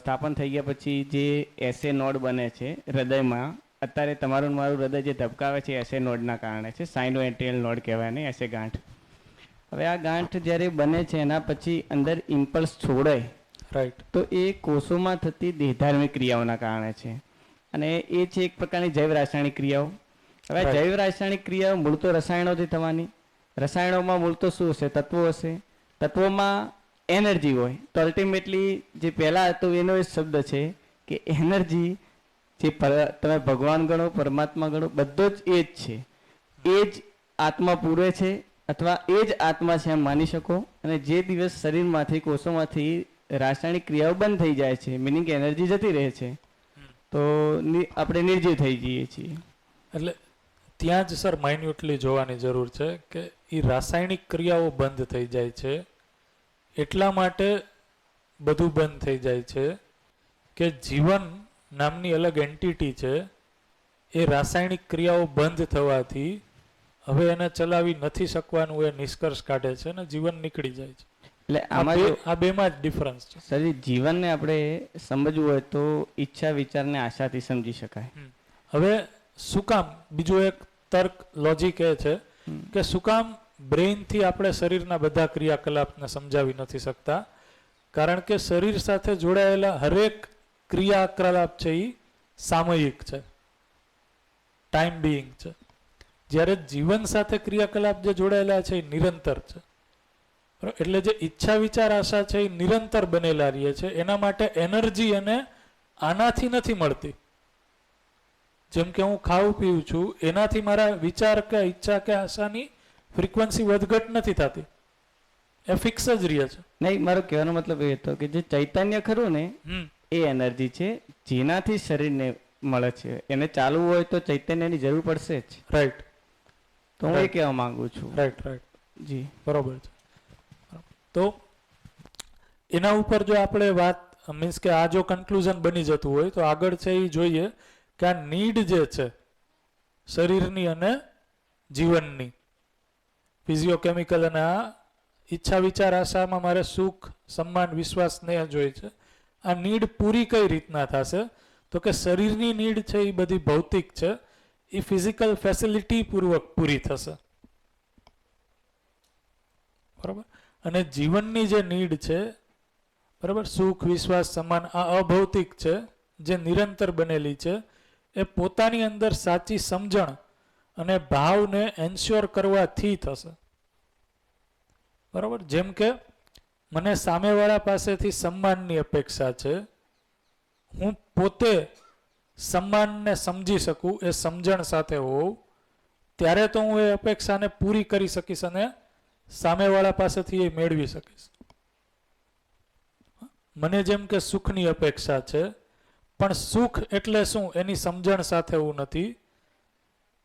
Speaker 9: સ્થાપન થઈ ગયા પછી જે એસે નોડ બને છે હૃદયમાં, અત્યારે તમારું મારું હૃદય જે ધબકાવે છે એસે નોડના કારણે છે, સાઇનો એટ્રિયલ નોડ કહેવાય ને, એસે ગાંઠ. હવે આ ગાંઠ જ્યારે બને છે એના પછી અંદર ઇમ્પલ્સ છોડે,
Speaker 1: રાઈટ,
Speaker 9: તો એ કોષોમાં થતી દેહધાર્મિક ક્રિયાઓના કારણે છે, અને એ છે એક પ્રકારની જૈવ રાસાયણિક ક્રિયાઓ. હવે જૈવ રાસાયણિક ક્રિયાઓ મૂળ તો રસાયણોથી થવાની. રસાયણોમાં મૂળ તો શું હશે? તત્વો હશે. તત્વોમાં એનર્જી હોય, તો અલ્ટિમેટલી જે પહેલાં હતો એનો એ શબ્દ છે કે એનર્જી, જે તમે ભગવાન ગણો, પરમાત્મા ગણો, બધો જ એ જ છે. એ જ આત્મા પૂરે છે, અથવા એ જ આત્મા છે એમ માની શકો. અને જે દિવસ શરીરમાંથી કોષોમાંથી રાસાયણિક ક્રિયાઓ બંધ થઈ જાય છે, મિનિંગ કે એનર્જી જતી રહે છે, તો આપણે નિર્જીવ થઈ જઈએ છીએ.
Speaker 1: એટલે ત્યાં જ સર માઇન્યુટલી જોવાની જરૂર છે કે એ રાસાયણિક ક્રિયાઓ બંધ થઈ જાય છે એટલા માટે બધું બંધ થઈ જાય છે કે જીવન નામની અલગ એન્ટિટી છે, એ રાસાયણિક ક્રિયાઓ બંધ થવાથી હવે એને ચલાવી નથી શકવાનું એ નિષ્કર્ષ કાઢે છે ને જીવન નીકળી જાય છે.
Speaker 9: એટલે આમાં
Speaker 1: આ બેમાં જ ડિફરન્સ છે.
Speaker 9: સર, જીવનને આપણે સમજવું હોય તો ઈચ્છા વિચારને આશાથી સમજી શકાય.
Speaker 1: હવે શું કામ, બીજું એક તર્ક લોજિક એ છે કે શું કામ બ્રેઇનથી આપણે શરીરના બધા ક્રિયાકલાપને સમજાવી નથી શકતા? કારણ કે શરીર સાથે જોડાયેલા હરેક ક્રિયાકલાપ છે એ સામયિક છે, ટાઈમ બિંગ છે. જ્યારે જીવન સાથે ક્રિયાકલાપ જે જોડાયેલા છે એ નિરંતર છે. એટલે જે ઈચ્છા વિચાર આશા છે એ નિરંતર બનેલા રહે છે. એના માટે એનર્જી એને આનાથી નથી મળતી. જેમ કે હું ખાવું પીવું છું, એનાથી મારા વિચાર કે ઈચ્છા કે આશાની ફ્રીક્વન્સી વધઘટ નથી થતી, એ ફિક્સ જ રહે છે.
Speaker 9: નહીં, મારો કહેવાનો મતલબ એ હતો કે જે ચૈતન્ય ખરું ને એ એનર્જી છે જેનાથી શરીરને મળે છે. એને ચાલવું હોય તો ચૈતન્યની જરૂર પડશે જ.
Speaker 1: રાઈટ.
Speaker 9: તો હું એ કહેવા માંગુ છું.
Speaker 1: રાઈટ રાઈટ
Speaker 9: જી,
Speaker 1: બરોબર છે. તો એના ઉપર જો આપણે વાત મીન્સ કે આ જો કન્ક્લુઝન બની જતું હોય તો આગળ છે એ જોઈએ કે આ નીડ જે છે શરીરની અને જીવનની, ફિઝિયોકેમિકલ અને આ ઈચ્છા વિચાર આશામાં મારે સુખ, સન્માન, વિશ્વાસ, સ્નેહ જોઈએ છે. આ નીડ પૂરી કઈ રીતના થશે? તો કે શરીરની નીડ છે એ બધી ભૌતિક છે, એ ફિઝિકલ ફેસિલિટી પૂર્વક પૂરી થશે. બરાબર. અને જીવનની જે નીડ છે, બરાબર, સુખ, વિશ્વાસ, સન્માન, આ અભૌતિક છે, જે નિરંતર બનેલી છે, એ પોતાની અંદર સાચી સમજણ અને ભાવને એન્શ્યોર કરવાથી થશે. બરાબર. જેમ કે મને સામેવાળા પાસેથી સન્માનની અપેક્ષા છે, હું પોતે સન્માનને સમજી શકું, એ સમજણ સાથે હોઉં, ત્યારે તો હું એ અપેક્ષાને પૂરી કરી શકીશ અને સામેવાળા પાસેથી એ મેળવી શકીશ. મને જેમ કે સુખની અપેક્ષા છે, પણ સુખ એટલે શું એની સમજણ સાથે હું નથી,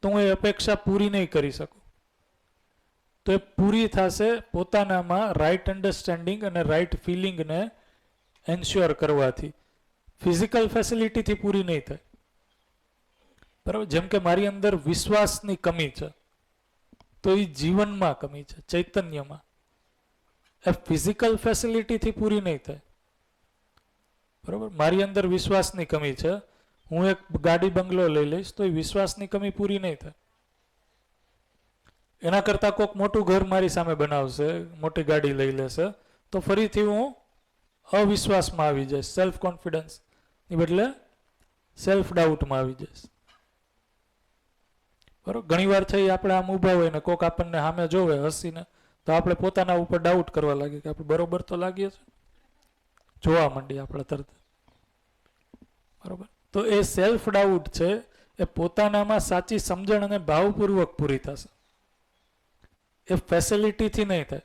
Speaker 1: તો હું એ અપેક્ષા પૂરી નહીં કરી શકું. તો એ પૂરી થશે પોતાનામાં રાઈટ અન્ડરસ્ટેન્ડિંગ અને રાઈટ ફિલિંગને એન્શ્યોર કરવાથી. ફિઝિકલ ફેસિલિટીથી પૂરી નહીં થાય. બરાબર. જેમ કે મારી અંદર વિશ્વાસની કમી છે, તો એ જીવનમાં કમી છે, ચૈતન્યમાં. એ ફિઝિકલ ફેસિલિટીથી પૂરી નહીં થાય. બરાબર. મારી અંદર વિશ્વાસની કમી છે, હું એક ગાડી બંગલો લઈ લઈશ તો એ વિશ્વાસની કમી પૂરી નહીં થાય. એના કરતાં કોઈક મોટું ઘર મારી સામે બનાવશે, મોટી ગાડી લઈ લેશે, તો ફરીથી હું અવિશ્વાસમાં આવી જઈશ, સેલ્ફ કોન્ફિડન્સ ની બદલે સેલ્ફ ડાઉટમાં આવી જઈશ. બરાબર. ઘણી વાર છે આપણે આમ ઊભા હોય ને કોઈક આપણને સામે જોવે હસીને, તો આપણે પોતાના ઉપર ડાઉટ કરવા લાગીએ કે આપણે બરોબર તો લાગીએ છીએ, જોવા માંડીએ આપણે તરત. બરોબર. તો એ સેલ્ફ ડાઉટ છે એ પોતાનામાં સાચી સમજણ અને ભાવપૂર્વક પૂરી થશે, એ ફેસિલિટીથી નહીં થાય.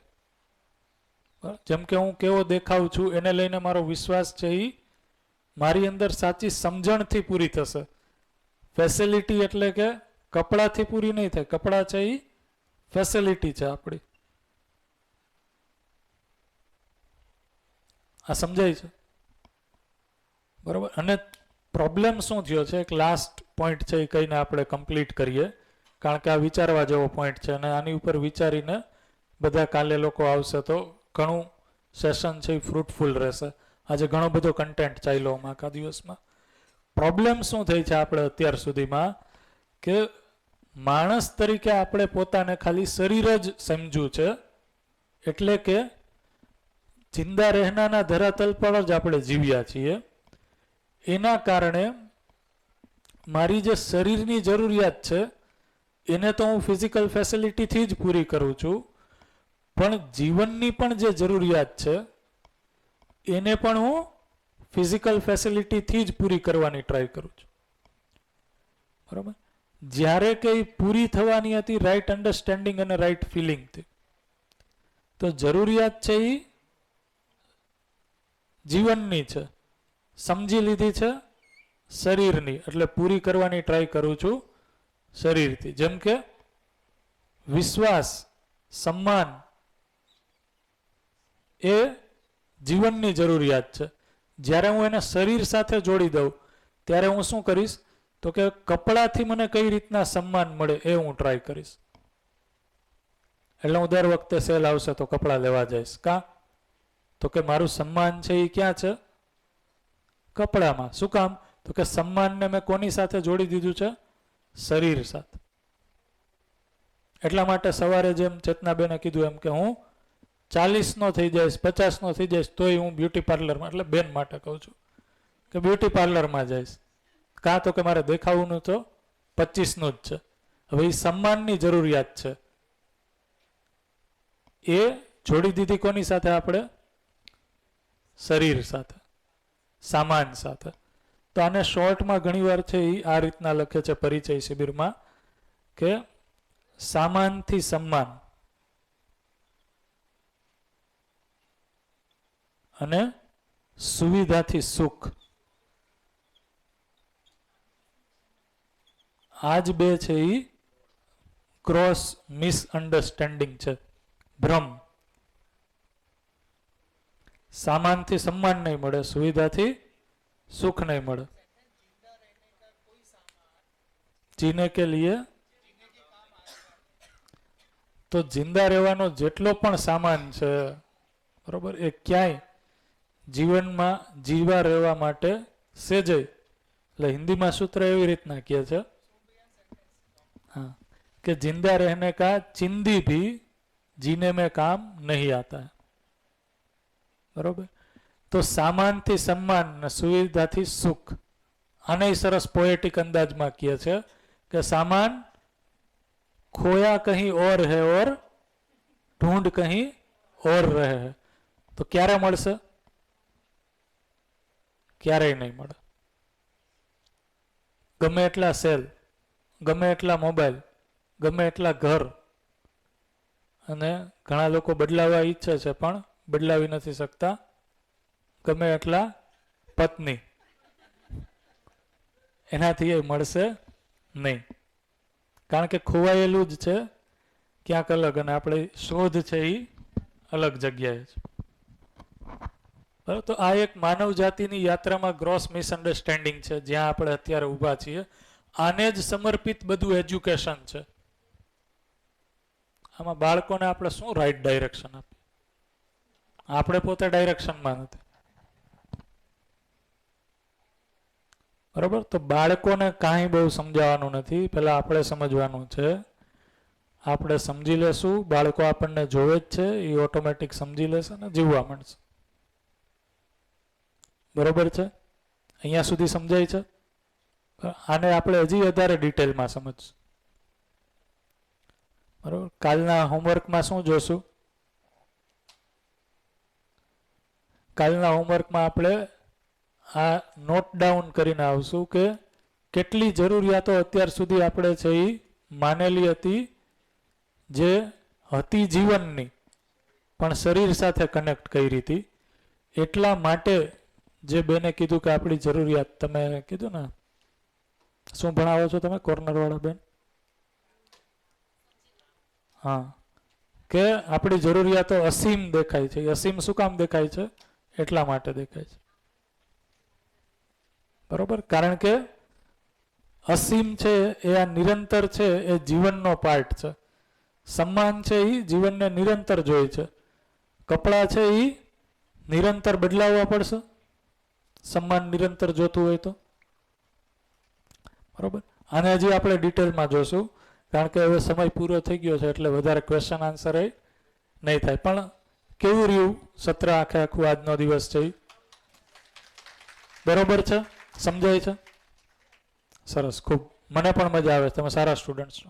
Speaker 1: જેમ કે હું કેવો દેખાઉં છું એને લઈને મારો વિશ્વાસ છે એ મારી અંદર સાચી સમજણથી પૂરી થશે. ફેસિલિટી એટલે કે કપડાથી પૂરી નહીં થાય. કપડા છે એ ફેસિલિટી છે આપણી. આ સમજાય છે? બરાબર. અને પ્રોબ્લેમ શું થયો છે, એક લાસ્ટ પોઈન્ટ છે એ કહીને આપણે કમ્પ્લીટ કરીએ, કારણ કે આ વિચારવા જેવો પોઈન્ટ છે અને આની ઉપર વિચારીને બધા કાલે લોકો આવશે તો ઘણું સેશન છે એ ફ્રૂટફુલ રહેશે. આજે ઘણો બધો કન્ટેન્ટ ચાલ્યો આખા દિવસમાં. પ્રોબ્લેમ શું થઈ છે આપણે અત્યાર સુધીમાં કે માણસ તરીકે આપણે પોતાને ખાલી શરીર જ સમજ્યું છે, એટલે કે જિંદા રહેનાના ધરાતલ પર જ આપણે જીવ્યા છીએ. એના કારણે મારી જે શરીરની જરૂરિયાત છે એને તો હું ફિઝિકલ ફેસિલિટીથી જ પૂરી કરું છું, પણ જીવનની પણ જે જરૂરિયાત છે એને પણ હું ફિઝિકલ ફેસિલિટીથી જ પૂરી કરવાની ટ્રાય કરું છું. બરાબર. જ્યારે કઈ પૂરી થવાની હતી રાઈટ અન્ડરસ્ટેન્ડિંગ અને રાઈટ ફિલિંગથી, તો જરૂરિયાત છે એ જીવનની છે, સમજી લીધી છે શરીરની, એટલે પૂરી કરવાની ટ્રાય કરું છું શરીરથી. જેમ કે વિશ્વાસ, સન્માન એ જીવનની જરૂરિયાત છે. જ્યારે હું એને શરીર સાથે જોડી દઉં ત્યારે હું શું કરીશ, તો કે કપડાથી મને કઈ રીતના સન્માન મળે એ હું ટ્રાય કરીશ. એટલે હું દર વખતે સેલ આવશે તો કપડાં લેવા જઈશ. કાં તો કે મારું સન્માન છે એ ક્યાં છે? કપડામાં. શું કામ? તો કે સન્માનને મેં કોની સાથે જોડી દીધું છે? શરીર સાથે. એટલા માટે સવારે જેમ ચેતનાબેને કીધું એમ કે હું 40 નો થઈ જઈશ, 50 નો થઈ જઈશ તોય હું બ્યુટી પાર્લરમાં, એટલે બેન માટે કહું છું કે બ્યુટી પાર્લરમાં જઈશ. કાં તો કે મારે દેખાવાનું તો 25 નું જ છે. હવે એ સન્માનની જરૂરિયાત છે, એ જોડી દીધી કોની સાથે? આપણે શરીર સાથે, સામાન સાથે. તો આને શોર્ટમાં ઘણીવાર છે એ આ રીતના લખે છે પરિચય શિબિરમાં કે સામાનથી સન્માન અને સુવિધાથી સુખ. આ જ બે છે એ ક્રોસ મિસઅન્ડરસ્ટેન્ડિંગ છે, ભ્રમ. સામાનથી સન્માન નહીં મળે, સુવિધાથી સુખ નહીં મળે. જીને કે લીએ, તો જિંદા રહેવાનો જેટલો પણ સામાન છે બરોબર, એ ક્યાંય જીવનમાં જીવા રહેવા માટે સેજય, એટલે હિન્દીમાં સૂત્ર એવી રીતના કહે છે हाँ कि जिंदा रहने का चिंदी भी जीने में काम नहीं आता है. बरोबर. तो सामान थी सम्मान ने सुविधा थी सुख. आने सरस पोएटिक अंदाज में किए छे कि सामान खोया कहीं और है और ढूंढ कहीं और रहे है. तो क्यारे मळशे? क्यारे नहीं मळे. गमे एटला सेल, गमे एटला मोबाइल, गमे एटला घर, अने घणा लोको बदलावा ઈચ્છે છે પણ બદલાવી નથી શકતા. ગમે એટલા પત્ની, એનાથી એ મળશે નહીં, કારણ કે ખોવાયેલું જ છે ક્યાંક અલગ, અને આપણે શોધ છે એ અલગ જગ્યાએ છે. બરાબર. તો આ એક માનવ જાતિની યાત્રામાં ગ્રોસ મિસઅન્ડરસ્ટેન્ડિંગ છે જ્યાં આપણે અત્યારે ઊભા છીએ. આને જ સમર્પિત બધું એજ્યુકેશન છે. આમાં બાળકોને આપણે શું રાઈટ ડાયરેક્શન આપીએ? આપણે પોતે ડાયરેક્શનમાં નથી. બરોબર. તો બાળકોને કાંઈ બહુ સમજાવવાનું નથી, પહેલા આપણે સમજવાનું છે. આપણે સમજી લેશું, બાળકો આપણને જોવે જ છે, એ ઓટોમેટિક સમજી લેશે અને જીવવા માંડશે. બરોબર છે? અહીંયા સુધી સમજાય છે? આને આપણે હજી વધારે ડિટેલમાં સમજશું. બરોબર. કાલના હોમવર્કમાં શું જોશું? કાલના હોમવર્કમાં આપણે આ નોટ ડાઉન કરીને આવશું કે કેટલી જરૂરિયાતો અત્યાર સુધી આપણે છે એ માનેલી હતી, જે હતી જીવનની પણ શરીર સાથે કનેક્ટ કરી હતી. એટલા માટે જે બેને કીધું કે આપણી જરૂરિયાત, તમે કીધું ને, શું ભણાવો છો તમે કોર્નર વાળા બેન? હા, કે આપણી જરૂરિયાતો અસીમ દેખાય છે. અસીમ શું કામ દેખાય છે? એટલા માટે દેખાય છે. બરોબર. કારણ કે અસીમ છે એ આ નિરંતર છે, એ જીવનનો પાર્ટ છે. સન્માન છે એ જીવનને નિરંતર જોઈએ છે. કપડાં છે એ નિરંતર બદલાવવા પડશે, સન્માન નિરંતર જોતું હોય તો. બરોબર. આને હજી આપણે ડિટેલમાં જોશું, કારણ કે હવે સમય પૂરો થઈ ગયો છે એટલે વધારે ક્વેશ્ચન આન્સર એ નહીં થાય. પણ કેવું રહ્યું સત્ર આખે આખું આજનો દિવસ છે? બરોબર છે? સમજાય છે? સરસ. ખૂબ. મને પણ મજા આવે. તમે સારા સ્ટુડન્ટ છો.